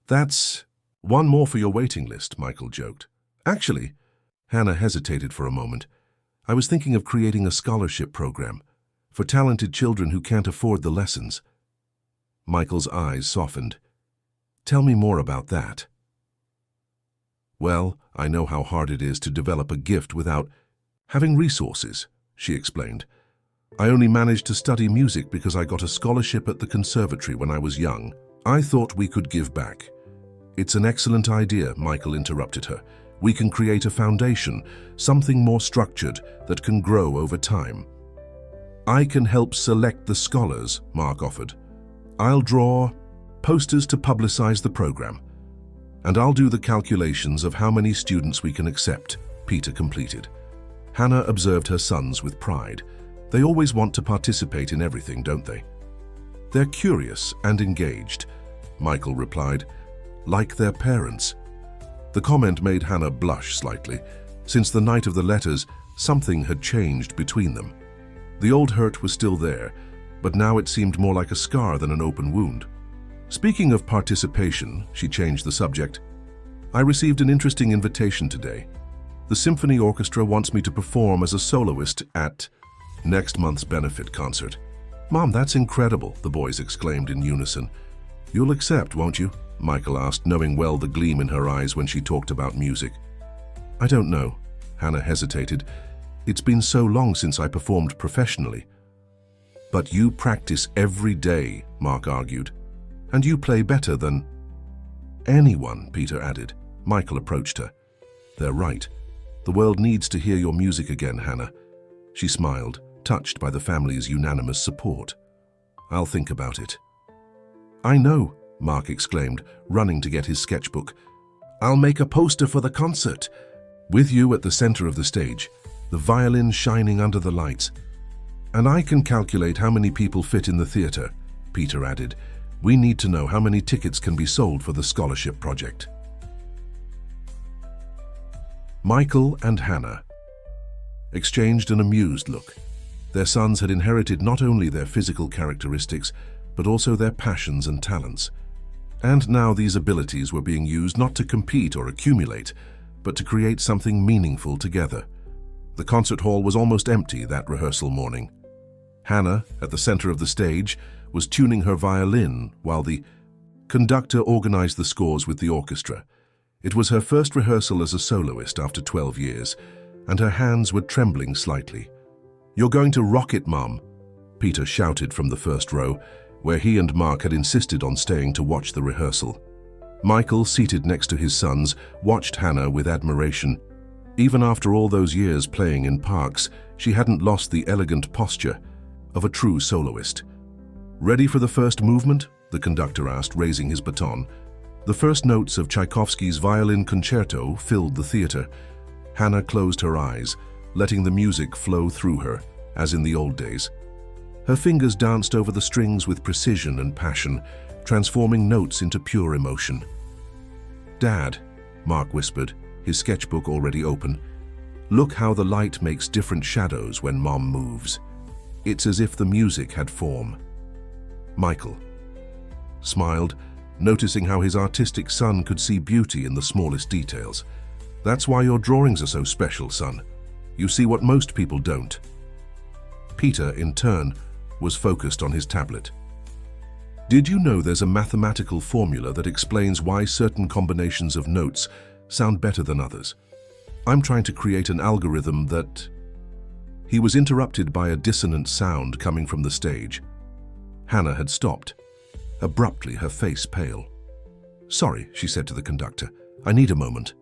"That's one more for your waiting list," Michael joked. "Actually," Hannah hesitated for a moment, "I was thinking of creating a scholarship program for talented children who can't afford the lessons." Michael's eyes softened. "Tell me more about that." "Well, I know how hard it is to develop a gift without having resources," she explained. "I only managed to study music because I got a scholarship at the conservatory when I was young. I thought we could give back." "It's an excellent idea," Michael interrupted her. "We can create a foundation, something more structured that can grow over time." "I can help select the scholars," Mark offered. "I'll draw posters to publicize the program. And I'll do the calculations of how many students we can accept," Peter completed. Hannah observed her sons with pride. They always want to participate in everything, don't they? "They're curious and engaged," Michael replied, "like their parents." The comment made Hannah blush slightly. Since the night of the letters, something had changed between them. The old hurt was still there, but now it seemed more like a scar than an open wound. "Speaking of participation," she changed the subject, "I received an interesting invitation today. The symphony orchestra wants me to perform as a soloist at next month's benefit concert." "Mom, that's incredible," the boys exclaimed in unison. "You'll accept, won't you?" Michael asked, knowing well the gleam in her eyes when she talked about music. "I don't know." Hannah hesitated. "It's been so long since I performed professionally." "But you practice every day," Mark argued. "And you play better than anyone," Peter added. Michael approached her. "They're right. The world needs to hear your music again, Hannah." She smiled, touched by the family's unanimous support. "I'll think about it." "I know," Mark exclaimed, running to get his sketchbook. "I'll make a poster for the concert." With you at the center of the stage, the violin shining under the lights. "And I can calculate how many people fit in the theater," Peter added. "We need to know how many tickets can be sold for the scholarship project." Michael and Hannah exchanged an amused look. Their sons had inherited not only their physical characteristics, but also their passions and talents. And now these abilities were being used not to compete or accumulate, but to create something meaningful together. The concert hall was almost empty that rehearsal morning. Hannah, at the center of the stage, was tuning her violin while the conductor organized the scores with the orchestra. It was her first rehearsal as a soloist after 12 years, and her hands were trembling slightly. "You're going to rock it, Mom," Peter shouted from the first row, where he and Mark had insisted on staying to watch the rehearsal. Michael, seated next to his sons, watched Hannah with admiration. Even after all those years playing in parks, she hadn't lost the elegant posture of a true soloist. "Ready for the first movement?" the conductor asked, raising his baton. The first notes of Tchaikovsky's violin concerto filled the theater. Hannah closed her eyes, letting the music flow through her, as in the old days. Her fingers danced over the strings with precision and passion, transforming notes into pure emotion. "Dad," Mark whispered, his sketchbook already open, "look how the light makes different shadows when Mom moves. It's as if the music had form." Michael smiled, noticing how his artistic son could see beauty in the smallest details. "That's why your drawings are so special, son. You see what most people don't." Peter, in turn, was focused on his tablet. "Did you know there's a mathematical formula that explains why certain combinations of notes sound better than others? I'm trying to create an algorithm that—" He was interrupted by a dissonant sound coming from the stage. Hannah had stopped. Abruptly, her face pale. "Sorry," she said to the conductor. "I need a moment."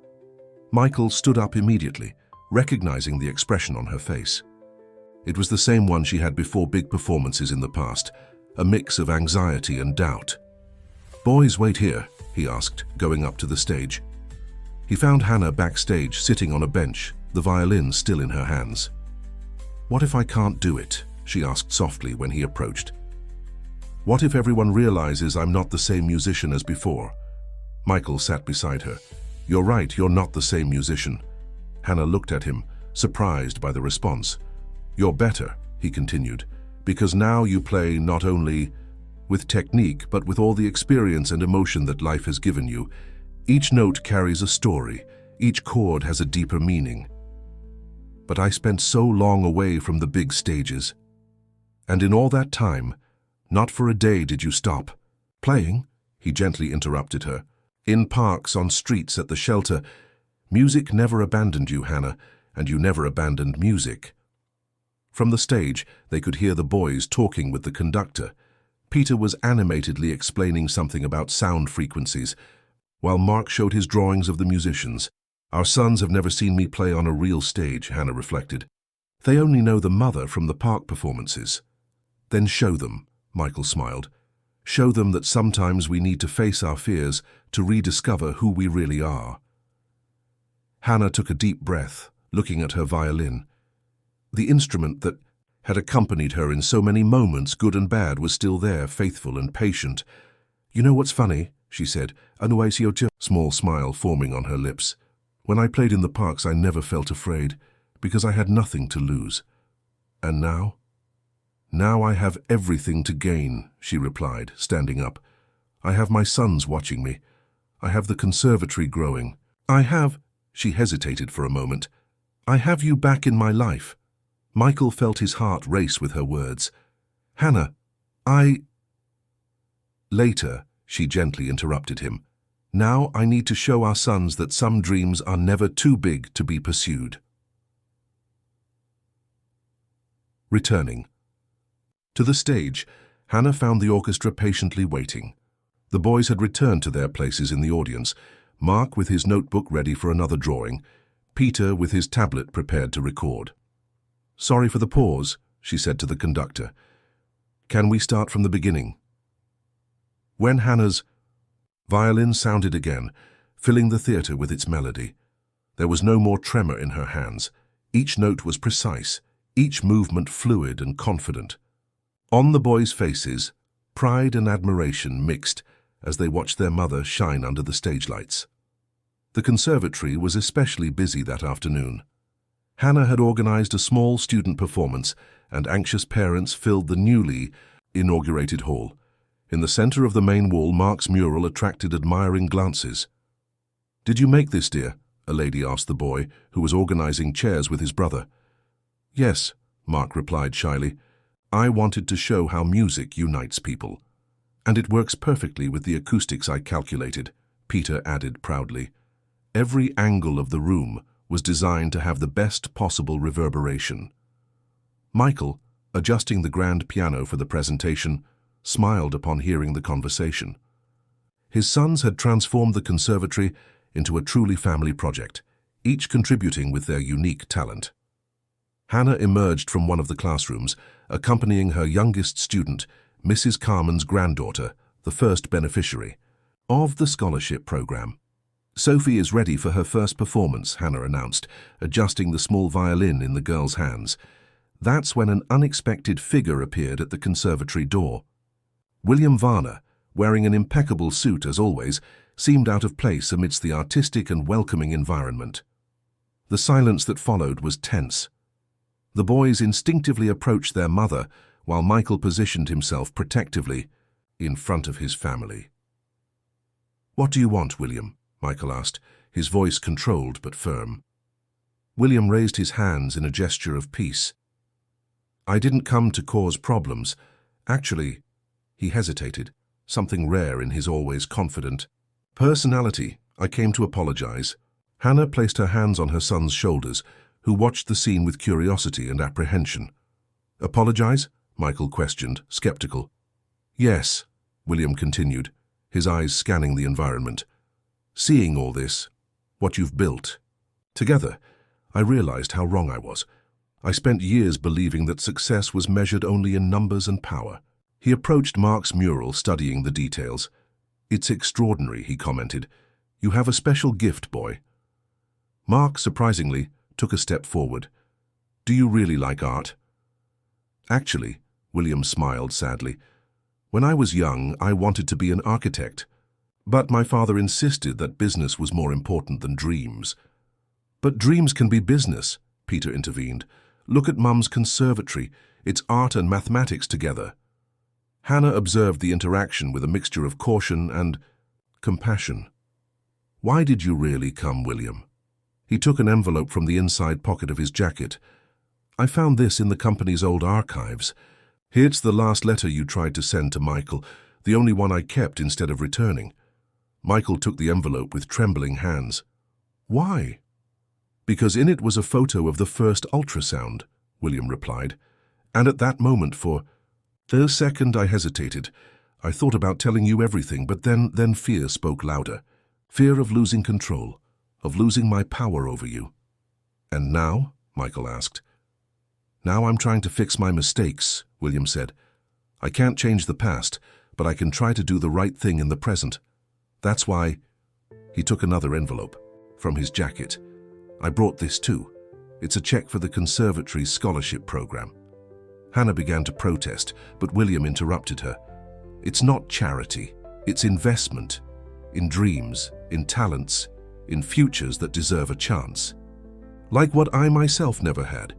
Michael stood up immediately, recognizing the expression on her face. It was the same one she had before big performances in the past, a mix of anxiety and doubt. "Boys, wait here," he asked, going up to the stage. He found Hannah backstage, sitting on a bench, the violin still in her hands. "What if I can't do it?" she asked softly when he approached. "What if everyone realizes I'm not the same musician as before?" Michael sat beside her. "You're right, you're not the same musician." Hannah looked at him, surprised by the response. "You're better," he continued, "because now you play not only with technique, but with all the experience and emotion that life has given you. Each note carries a story, each chord has a deeper meaning. But I spent so long away from the big stages. And in all that time, not for a day did you stop playing," he gently interrupted her. "In parks, on streets, at the shelter. Music never abandoned you, Hannah, and you never abandoned music." From the stage, they could hear the boys talking with the conductor. Peter was animatedly explaining something about sound frequencies, while Mark showed his drawings of the musicians. "Our sons have never seen me play on a real stage," Hannah reflected. "They only know the mother from the park performances." "Then show them," Michael smiled. "Show them that sometimes we need to face our fears to rediscover who we really are." Hannah took a deep breath, looking at her violin. The instrument that had accompanied her in so many moments, good and bad, was still there, faithful and patient. "You know what's funny?" she said, small smile forming on her lips. "When I played in the parks, I never felt afraid, because I had nothing to lose. And now? Now I have everything to gain," she replied, standing up. "I have my sons watching me. I have the conservatory growing. She hesitated for a moment. "I have you back in my life." Michael felt his heart race with her words. "Hannah, Later, she gently interrupted him. "Now I need to show our sons that some dreams are never too big to be pursued." Returning to the stage, Hannah found the orchestra patiently waiting. The boys had returned to their places in the audience, Mark with his notebook ready for another drawing, Peter with his tablet prepared to record. "Sorry for the pause," she said to the conductor. "Can we start from the beginning?" When Hannah's violin sounded again, filling the theatre with its melody, there was no more tremor in her hands. Each note was precise, each movement fluid and confident. On the boys' faces, pride and admiration mixed as they watched their mother shine under the stage lights. The conservatory was especially busy that afternoon. Hannah had organized a small student performance, and anxious parents filled the newly inaugurated hall. In the center of the main wall, Mark's mural attracted admiring glances. "Did you make this, dear?" a lady asked the boy, who was organizing chairs with his brother. "Yes," Mark replied shyly. "I wanted to show how music unites people. And it works perfectly with the acoustics I calculated," Peter added proudly. Every angle of the room was designed to have the best possible reverberation. Michael, adjusting the grand piano for the presentation, smiled upon hearing the conversation. His sons had transformed the conservatory into a truly family project, each contributing with their unique talent. Hannah emerged from one of the classrooms, accompanying her youngest student, Mrs. Carmen's granddaughter, the first beneficiary of the scholarship program. "Sophie is ready for her first performance," Hannah announced, adjusting the small violin in the girl's hands. That's when an unexpected figure appeared at the conservatory door. William Varner, wearing an impeccable suit as always, seemed out of place amidst the artistic and welcoming environment. The silence that followed was tense. The boys instinctively approached their mother, while Michael positioned himself protectively in front of his family. "What do you want, William?" Michael asked, his voice controlled but firm. William raised his hands in a gesture of peace. "I didn't come to cause problems. Actually," he hesitated, something rare in his always confident personality, "I came to apologize." Hannah placed her hands on her son's shoulders, who watched the scene with curiosity and apprehension. "Apologize?" Michael questioned, skeptical. "Yes," William continued, his eyes scanning the environment. "Seeing all this, what you've built. Together, I realized how wrong I was. I spent years believing that success was measured only in numbers and power." He approached Mark's mural, studying the details. "It's extraordinary," he commented. "You have a special gift, boy." Mark, surprisingly, took a step forward. "Do you really like art?" "Actually," William smiled sadly, "when I was young, I wanted to be an architect. But my father insisted that business was more important than dreams." "But dreams can be business," Peter intervened. "Look at Mum's conservatory. It's art and mathematics together." Hannah observed the interaction with a mixture of caution and compassion. "Why did you really come, William?" He took an envelope from the inside pocket of his jacket. "I found this in the company's old archives. Here's the last letter you tried to send to Michael, the only one I kept instead of returning." Michael took the envelope with trembling hands. "Why?" "Because in it was a photo of the first ultrasound," William replied. "And at that moment, for the second, I hesitated. I thought about telling you everything, but then fear spoke louder. Fear of losing control, of losing my power over you." "And now?" Michael asked. "Now I'm trying to fix my mistakes," William said. "I can't change the past, but I can try to do the right thing in the present. That's why—" He took another envelope from his jacket. "I brought this too. It's a check for the conservatory's scholarship program." Hannah began to protest, but William interrupted her. "It's not charity. It's investment. In dreams, in talents, in futures that deserve a chance. Like what I myself never had."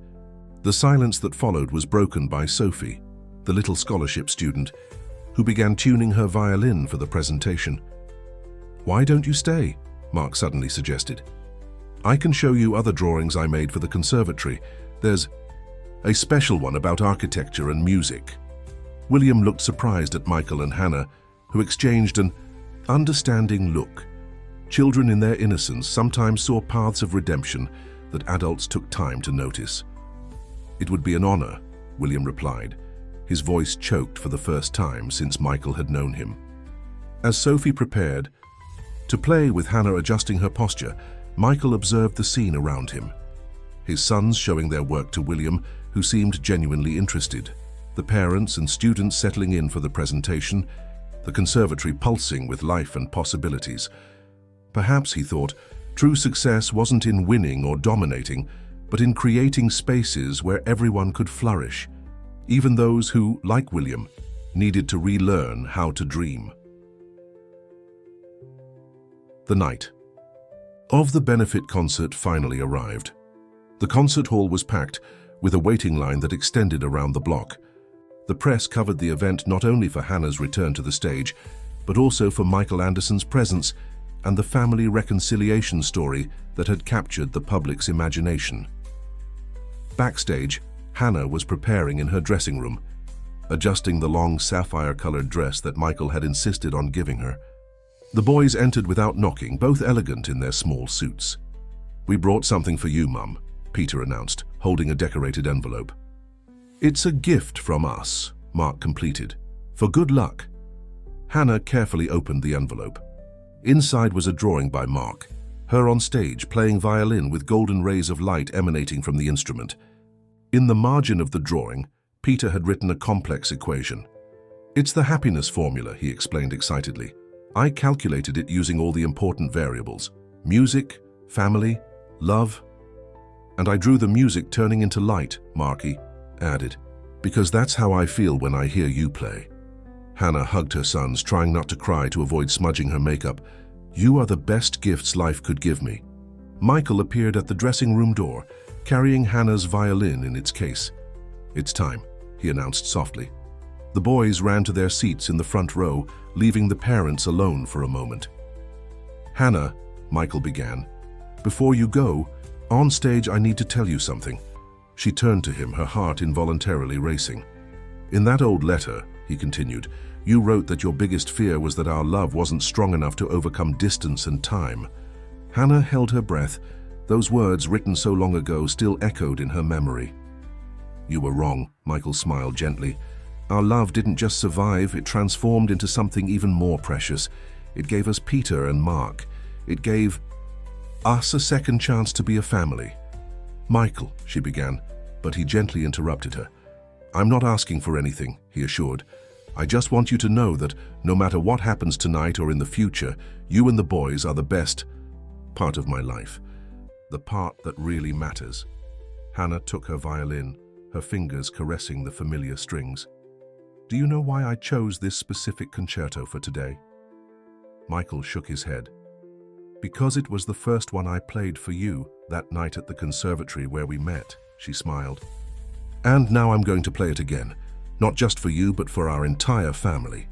The silence that followed was broken by Sophie, the little scholarship student, who began tuning her violin for the presentation. "Why don't you stay?" Mark suddenly suggested. "I can show you other drawings I made for the conservatory. There's a special one about architecture and music." William looked surprised at Michael and Hannah, who exchanged an understanding look. Children in their innocence sometimes saw paths of redemption that adults took time to notice. "It would be an honor," William replied, his voice choked for the first time since Michael had known him. As Sophie prepared to play with Hannah adjusting her posture, Michael observed the scene around him. His sons showing their work to William, who seemed genuinely interested, the parents and students settling in for the presentation, the conservatory pulsing with life and possibilities. Perhaps, he thought, true success wasn't in winning or dominating, but in creating spaces where everyone could flourish, even those who, like William, needed to relearn how to dream. The night of the benefit concert finally arrived. The concert hall was packed, with a waiting line that extended around the block. The press covered the event not only for Hannah's return to the stage, but also for Michael Anderson's presence and the family reconciliation story that had captured the public's imagination. Backstage, Hannah was preparing in her dressing room, adjusting the long sapphire-colored dress that Michael had insisted on giving her. The boys entered without knocking, both elegant in their small suits. "We brought something for you, Mum," Peter announced, holding a decorated envelope. "It's a gift from us," Mark completed, "for good luck." Hannah carefully opened the envelope. Inside was a drawing by Mark, her on stage playing violin with golden rays of light emanating from the instrument. In the margin of the drawing, Peter had written a complex equation. "It's the happiness formula," he explained excitedly. "I calculated it using all the important variables: music, family, love. And I drew the music turning into light," Marky added, "because that's how I feel when I hear you play." Hannah hugged her sons, trying not to cry to avoid smudging her makeup. "You are the best gifts life could give me." Michael appeared at the dressing room door, carrying Hannah's violin in its case. "It's time," he announced softly. The boys ran to their seats in the front row, leaving the parents alone for a moment. "Hannah," Michael began, "before you go, on stage I need to tell you something." She turned to him, her heart involuntarily racing. "In that old letter," he continued, "you wrote that your biggest fear was that our love wasn't strong enough to overcome distance and time." Hannah held her breath. Those words, written so long ago, still echoed in her memory. "You were wrong," Michael smiled gently. "Our love didn't just survive, it transformed into something even more precious. It gave us Peter and Mark. It gave us a second chance to be a family." "Michael," she began, but he gently interrupted her. "I'm not asking for anything," he assured. "I just want you to know that no matter what happens tonight or in the future, you and the boys are the best part of my life. The part that really matters." Hannah took her violin, her fingers caressing the familiar strings. "Do you know why I chose this specific concerto for today?" Michael shook his head. "Because it was the first one I played for you that night at the conservatory where we met," she smiled. "And now I'm going to play it again, not just for you but for our entire family."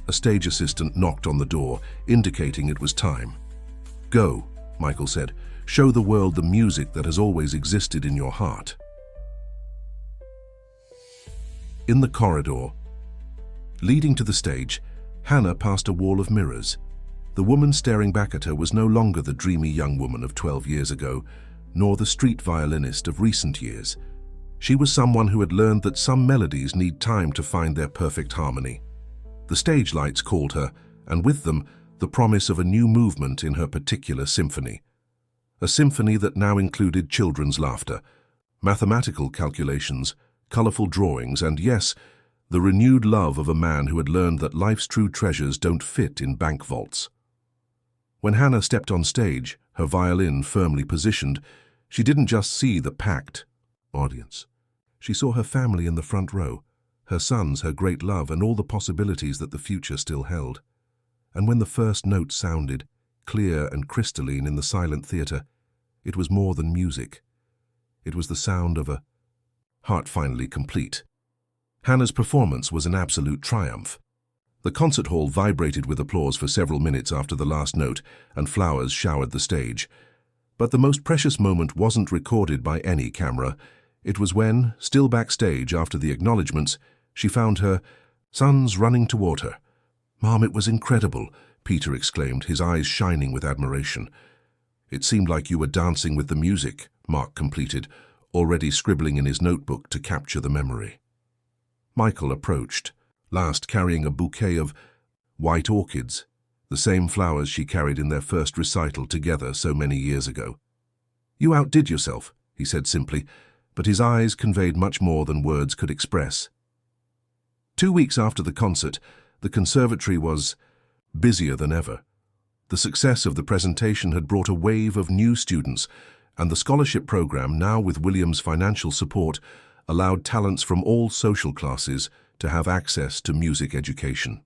A stage assistant knocked on the door, indicating it was time. "Go," Michael said. "Show the world the music that has always existed in your heart." In the corridor leading to the stage, Hannah passed a wall of mirrors. The woman staring back at her was no longer the dreamy young woman of 12 years ago, nor the street violinist of recent years. She was someone who had learned that some melodies need time to find their perfect harmony. The stage lights called her, and with them, the promise of a new movement in her particular symphony. A symphony that now included children's laughter, mathematical calculations, colorful drawings, and yes, the renewed love of a man who had learned that life's true treasures don't fit in bank vaults. When Hannah stepped on stage, her violin firmly positioned, she didn't just see the packed audience. She saw her family in the front row, her sons, her great love, and all the possibilities that the future still held. And when the first note sounded, clear and crystalline in the silent theater, it was more than music. It was the sound of a heart finally complete. Hannah's performance was an absolute triumph. The concert hall vibrated with applause for several minutes after the last note, and flowers showered the stage. But the most precious moment wasn't recorded by any camera. It was when, still backstage after the acknowledgements, she found her sons running toward her. "Mom, it was incredible," Peter exclaimed, his eyes shining with admiration. "It seemed like you were dancing with the music," Mark completed, already scribbling in his notebook to capture the memory. Michael approached, last carrying a bouquet of white orchids, the same flowers she carried in their first recital together so many years ago. "You outdid yourself," he said simply, but his eyes conveyed much more than words could express. 2 weeks after the concert, the conservatory was busier than ever. The success of the presentation had brought a wave of new students, and the scholarship program, now with William's financial support, allowed talents from all social classes to have access to music education.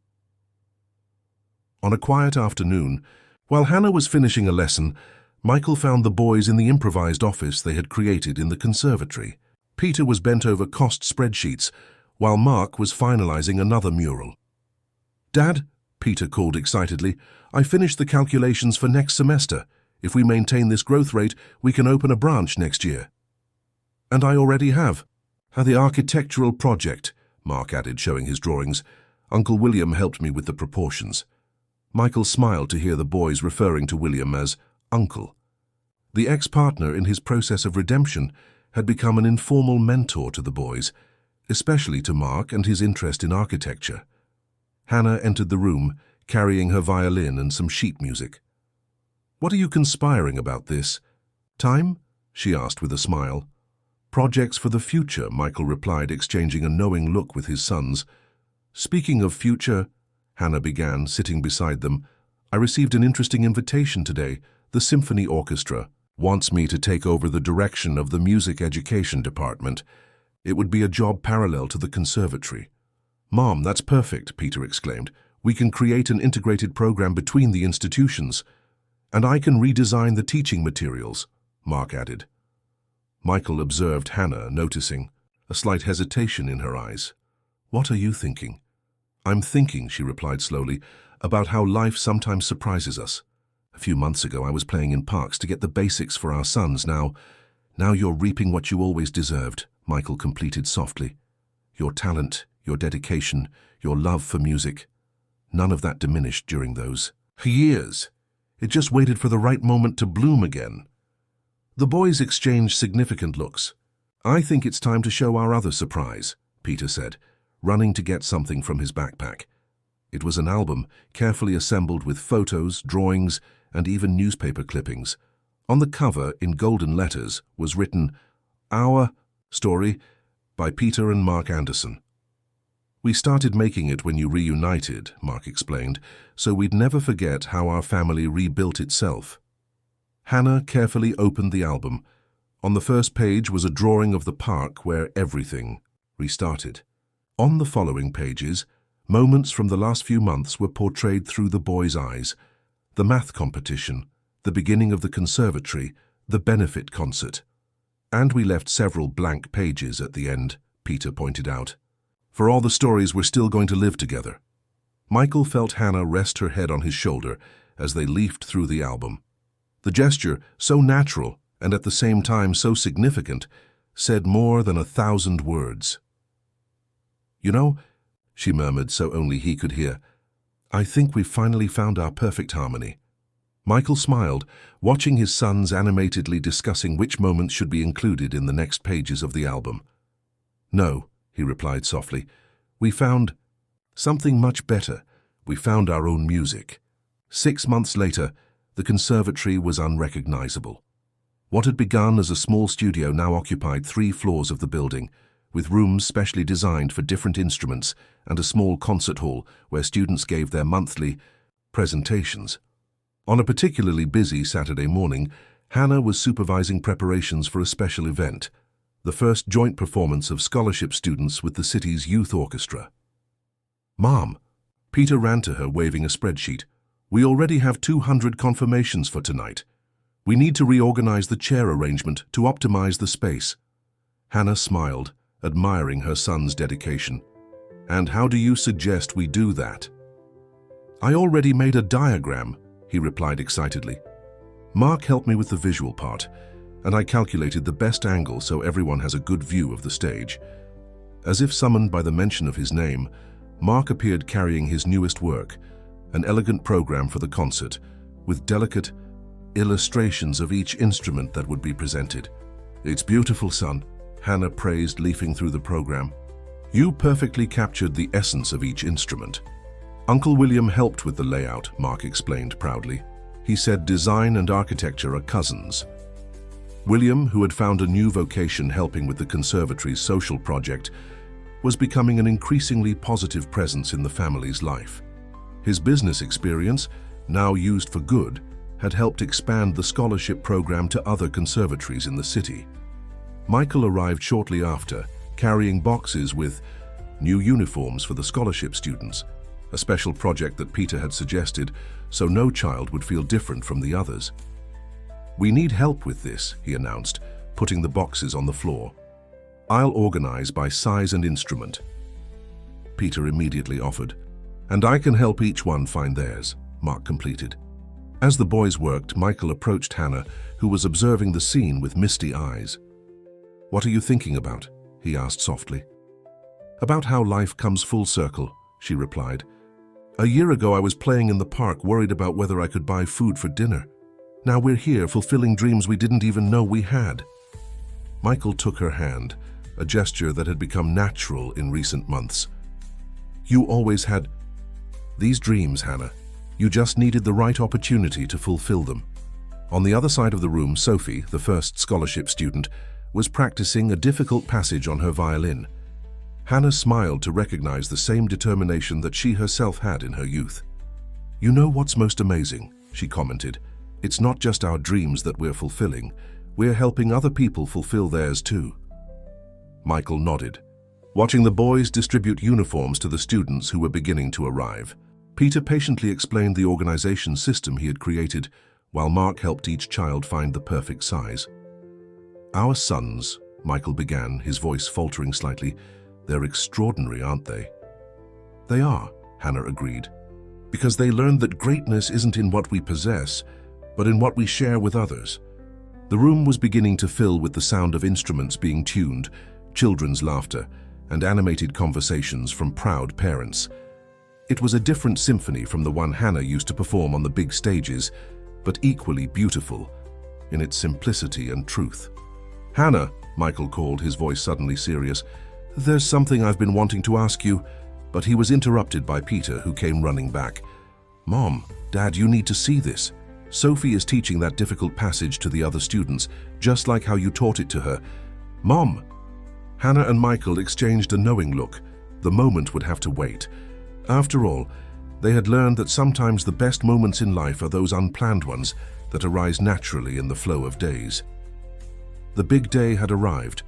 On a quiet afternoon, while Hannah was finishing a lesson, Michael found the boys in the improvised office they had created in the conservatory. Peter was bent over cost spreadsheets, while Mark was finalizing another mural. "Dad," Peter called excitedly, "I finished the calculations for next semester. If we maintain this growth rate, we can open a branch next year." "And I already have." "The architectural project," Mark added, showing his drawings. "Uncle William helped me with the proportions." Michael smiled to hear the boys referring to William as Uncle. The ex-partner in his process of redemption had become an informal mentor to the boys, especially to Mark and his interest in architecture. Hannah entered the room, carrying her violin and some sheet music. "What are you conspiring about this time?" she asked with a smile. "Projects for the future," Michael replied, exchanging a knowing look with his sons. "Speaking of future," Hannah began, sitting beside them, "I received an interesting invitation today. The symphony orchestra wants me to take over the direction of the music education department. It would be a job parallel to the conservatory." "Mom, that's perfect," Peter exclaimed. "We can create an integrated program between the institutions. And I can redesign the teaching materials," Mark added. Michael observed Hannah, noticing a slight hesitation in her eyes. "What are you thinking?" "I'm thinking," she replied slowly, "about how life sometimes surprises us. A few months ago I was playing in parks to get the basics for our sons. Now you're reaping what you always deserved," Michael completed softly. "Your talent, your dedication, your love for music. None of that diminished during those years. It just waited for the right moment to bloom again." The boys exchanged significant looks. "I think it's time to show our other surprise," Peter said, running to get something from his backpack. It was an album, carefully assembled with photos, drawings, and even newspaper clippings. On the cover, in golden letters, was written, "Our Story by Peter and Mark Anderson." "We started making it when you reunited," Mark explained, "so we'd never forget how our family rebuilt itself." Hannah carefully opened the album. On the first page was a drawing of the park where everything restarted. On the following pages, moments from the last few months were portrayed through the boys' eyes. The math competition, the beginning of the conservatory, the benefit concert. "And we left several blank pages at the end," Peter pointed out. "For all the stories we're still going to live together." Michael felt Hannah rest her head on his shoulder as they leafed through the album. The gesture, so natural and at the same time so significant, said more than 1,000 words. "You know," she murmured so only he could hear, "I think we've finally found our perfect harmony." Michael smiled, watching his sons animatedly discussing which moments should be included in the next pages of the album. "No," he replied softly, "we found something much better. We found our own music." 6 months later, the conservatory was unrecognizable. What had begun as a small studio now occupied 3 floors of the building, with rooms specially designed for different instruments and a small concert hall where students gave their monthly presentations. On a particularly busy Saturday morning, Hannah was supervising preparations for a special event, the first joint performance of scholarship students with the city's youth orchestra. "Mom," Peter ran to her waving a spreadsheet, "we already have 200 confirmations for tonight. We need to reorganize the chair arrangement to optimize the space." Hannah smiled, admiring her son's dedication. "And how do you suggest we do that?" "I already made a diagram," he replied excitedly. "Mark helped me with the visual part, and I calculated the best angle so everyone has a good view of the stage." As if summoned by the mention of his name, Mark appeared carrying his newest work, an elegant program for the concert, with delicate illustrations of each instrument that would be presented. "It's beautiful, son," Hannah praised, leafing through the program. "You perfectly captured the essence of each instrument." "Uncle William helped with the layout," Mark explained proudly. He said design and architecture are cousins. William, who had found a new vocation helping with the conservatory's social project, was becoming an increasingly positive presence in the family's life. His business experience, now used for good, had helped expand the scholarship program to other conservatories in the city. Michael arrived shortly after, carrying boxes with new uniforms for the scholarship students, a special project that Peter had suggested so no child would feel different from the others. "We need help with this," he announced, putting the boxes on the floor. "I'll organize by size and instrument." Peter immediately offered. "And I can help each one find theirs," Mark completed. As the boys worked, Michael approached Hannah, who was observing the scene with misty eyes. "What are you thinking about?" he asked softly. "About how life comes full circle," she replied. "A year ago I was playing in the park, worried about whether I could buy food for dinner. Now we're here, fulfilling dreams we didn't even know we had." Michael took her hand, a gesture that had become natural in recent months. "You always had these dreams, Hannah. You just needed the right opportunity to fulfill them." On the other side of the room, Sophie, the first scholarship student, was practicing a difficult passage on her violin. Hannah smiled to recognize the same determination that she herself had in her youth. "You know what's most amazing?" she commented. "It's not just our dreams that we're fulfilling. We're helping other people fulfill theirs too." Michael nodded. watching the boys distribute uniforms to the students who were beginning to arrive. Peter patiently explained the organization system he had created, while Mark helped each child find the perfect size. "Our sons," Michael began, his voice faltering slightly, "they're extraordinary, aren't they?" "They are," Hannah agreed, "because they learned that greatness isn't in what we possess, but in what we share with others." The room was beginning to fill with the sound of instruments being tuned, children's laughter, and animated conversations from proud parents. It was a different symphony from the one Hannah used to perform on the big stages, but equally beautiful in its simplicity and truth. "Hannah," Michael called, his voice suddenly serious, "there's something I've been wanting to ask you," but he was interrupted by Peter, who came running back. "Mom, Dad, you need to see this. Sophie is teaching that difficult passage to the other students, just like how you taught it to her." "Mom!" Hannah and Michael exchanged a knowing look. The moment would have to wait. After all, they had learned that sometimes the best moments in life are those unplanned ones that arise naturally in the flow of days. The big day had arrived.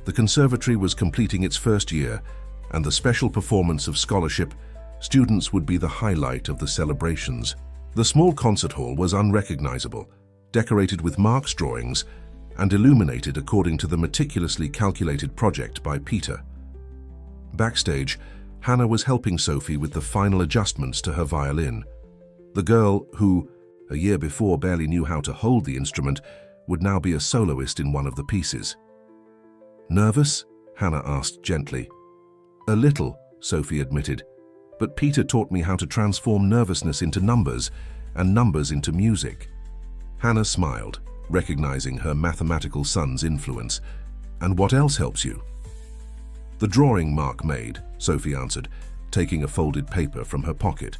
The conservatory was completing its first year, and the special performance of scholarship students would be the highlight of the celebrations. The small concert hall was unrecognizable, decorated with Mark's drawings and illuminated according to the meticulously calculated project by Peter. Backstage, Hannah was helping Sophie with the final adjustments to her violin. The girl, who, a year before, barely knew how to hold the instrument, would now be a soloist in one of the pieces. "Nervous?" Hannah asked gently. "A little," Sophie admitted, "but Peter taught me how to transform nervousness into numbers and numbers into music." Hannah smiled, recognizing her mathematical son's influence. "And what else helps you?" "The drawing Mark made," Sophie answered, taking a folded paper from her pocket.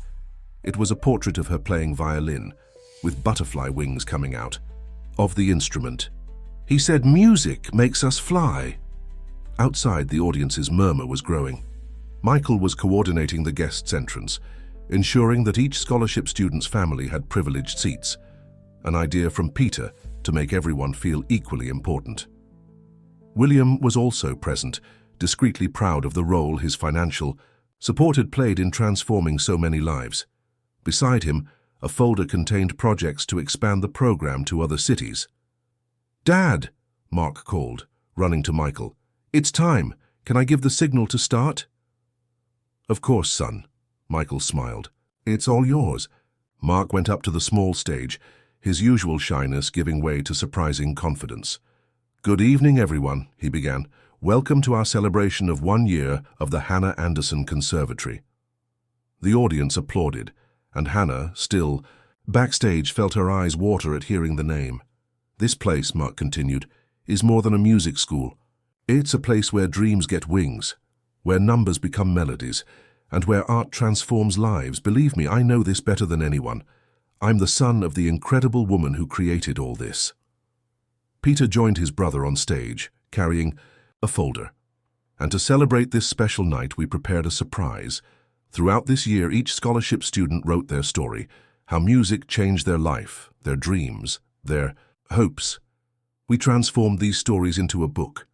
It was a portrait of her playing violin, with butterfly wings coming out, of the instrument. "He said music makes us fly." Outside, the audience's murmur was growing. Michael was coordinating the guests' entrance, ensuring that each scholarship student's family had privileged seats, an idea from Peter to make everyone feel equally important. William was also present, discreetly proud of the role his financial support had played in transforming so many lives. Beside him, a folder contained projects to expand the program to other cities. "Dad," Mark called, running to Michael. "It's time. Can I give the signal to start?" "Of course, son," Michael smiled. "It's all yours." Mark went up to the small stage, his usual shyness giving way to surprising confidence. "Good evening, everyone," he began. "Welcome to our celebration of 1 year of the Hannah Anderson Conservatory." The audience applauded, and Hannah, still backstage, felt her eyes water at hearing the name. "This place," Mark continued, "is more than a music school. It's a place where dreams get wings, where numbers become melodies, and where art transforms lives. Believe me, I know this better than anyone. I'm the son of the incredible woman who created all this." Peter joined his brother on stage, carrying a folder. "And to celebrate this special night, we prepared a surprise. Throughout this year, each scholarship student wrote their story, how music changed their life, their dreams, their hopes. We transformed these stories into a book."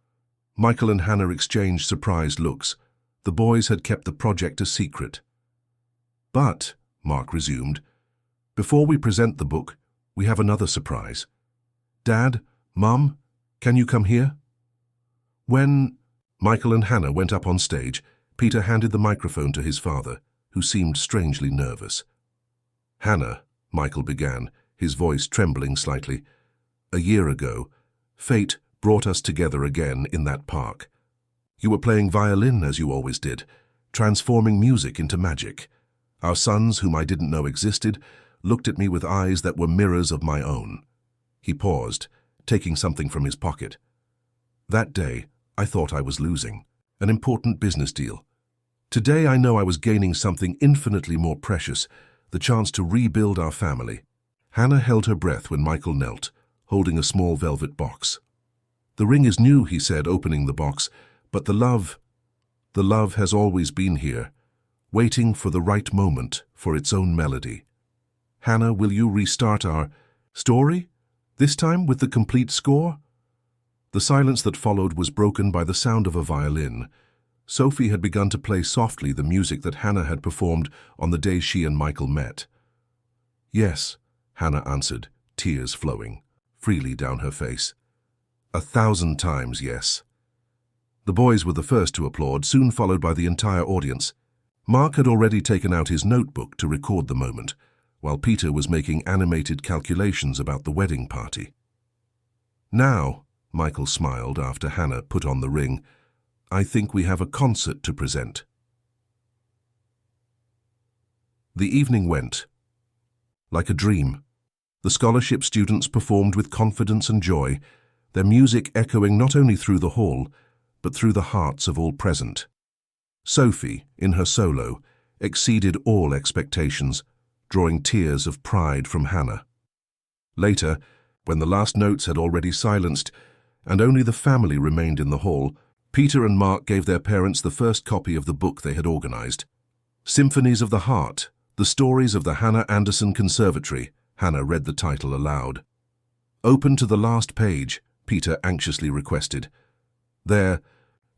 Michael and Hannah exchanged surprised looks. The boys had kept the project a secret. "But," Mark resumed, "before we present the book, we have another surprise. Dad, Mum, can you come here?" When Michael and Hannah went up on stage, Peter handed the microphone to his father, who seemed strangely nervous. "Hannah," Michael began, his voice trembling slightly, "a year ago, fate brought us together again in that park. You were playing violin as you always did, transforming music into magic. Our sons, whom I didn't know existed, looked at me with eyes that were mirrors of my own." He paused, taking something from his pocket. "That day, I thought I was losing an important business deal. Today, I know I was gaining something infinitely more precious, the chance to rebuild our family." Hannah held her breath when Michael knelt, holding a small velvet box. "The ring is new," he said, opening the box, "but the love has always been here, waiting for the right moment for its own melody." "Hannah, will you restart our story? This time with the complete score?" The silence that followed was broken by the sound of a violin. Sophie had begun to play softly the music that Hannah had performed on the day she and Michael met. "Yes," Hannah answered, tears flowing freely down her face. 1,000 times yes. The boys were the first to applaud, soon followed by the entire audience. Mark had already taken out his notebook to record the moment, while Peter was making animated calculations about the wedding party. "Now," Michael smiled after Hannah put on the ring, "I think we have a concert to present." The evening went like a dream. The scholarship students performed with confidence and joy, their music echoing not only through the hall, but through the hearts of all present. Sophie, in her solo, exceeded all expectations, drawing tears of pride from Hannah. Later, when the last notes had already silenced, and only the family remained in the hall, Peter and Mark gave their parents the first copy of the book they had organized. Symphonies of the Heart, The Stories of the Hannah Anderson Conservatory. Hannah read the title aloud. "Open to the last page," Peter anxiously requested. There,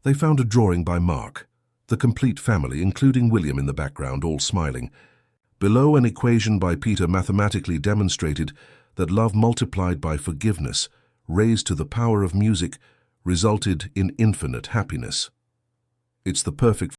they found a drawing by Mark, the complete family, including William in the background, all smiling. Below, an equation by Peter mathematically demonstrated that love multiplied by forgiveness, raised to the power of music, resulted in infinite happiness. "It's the perfect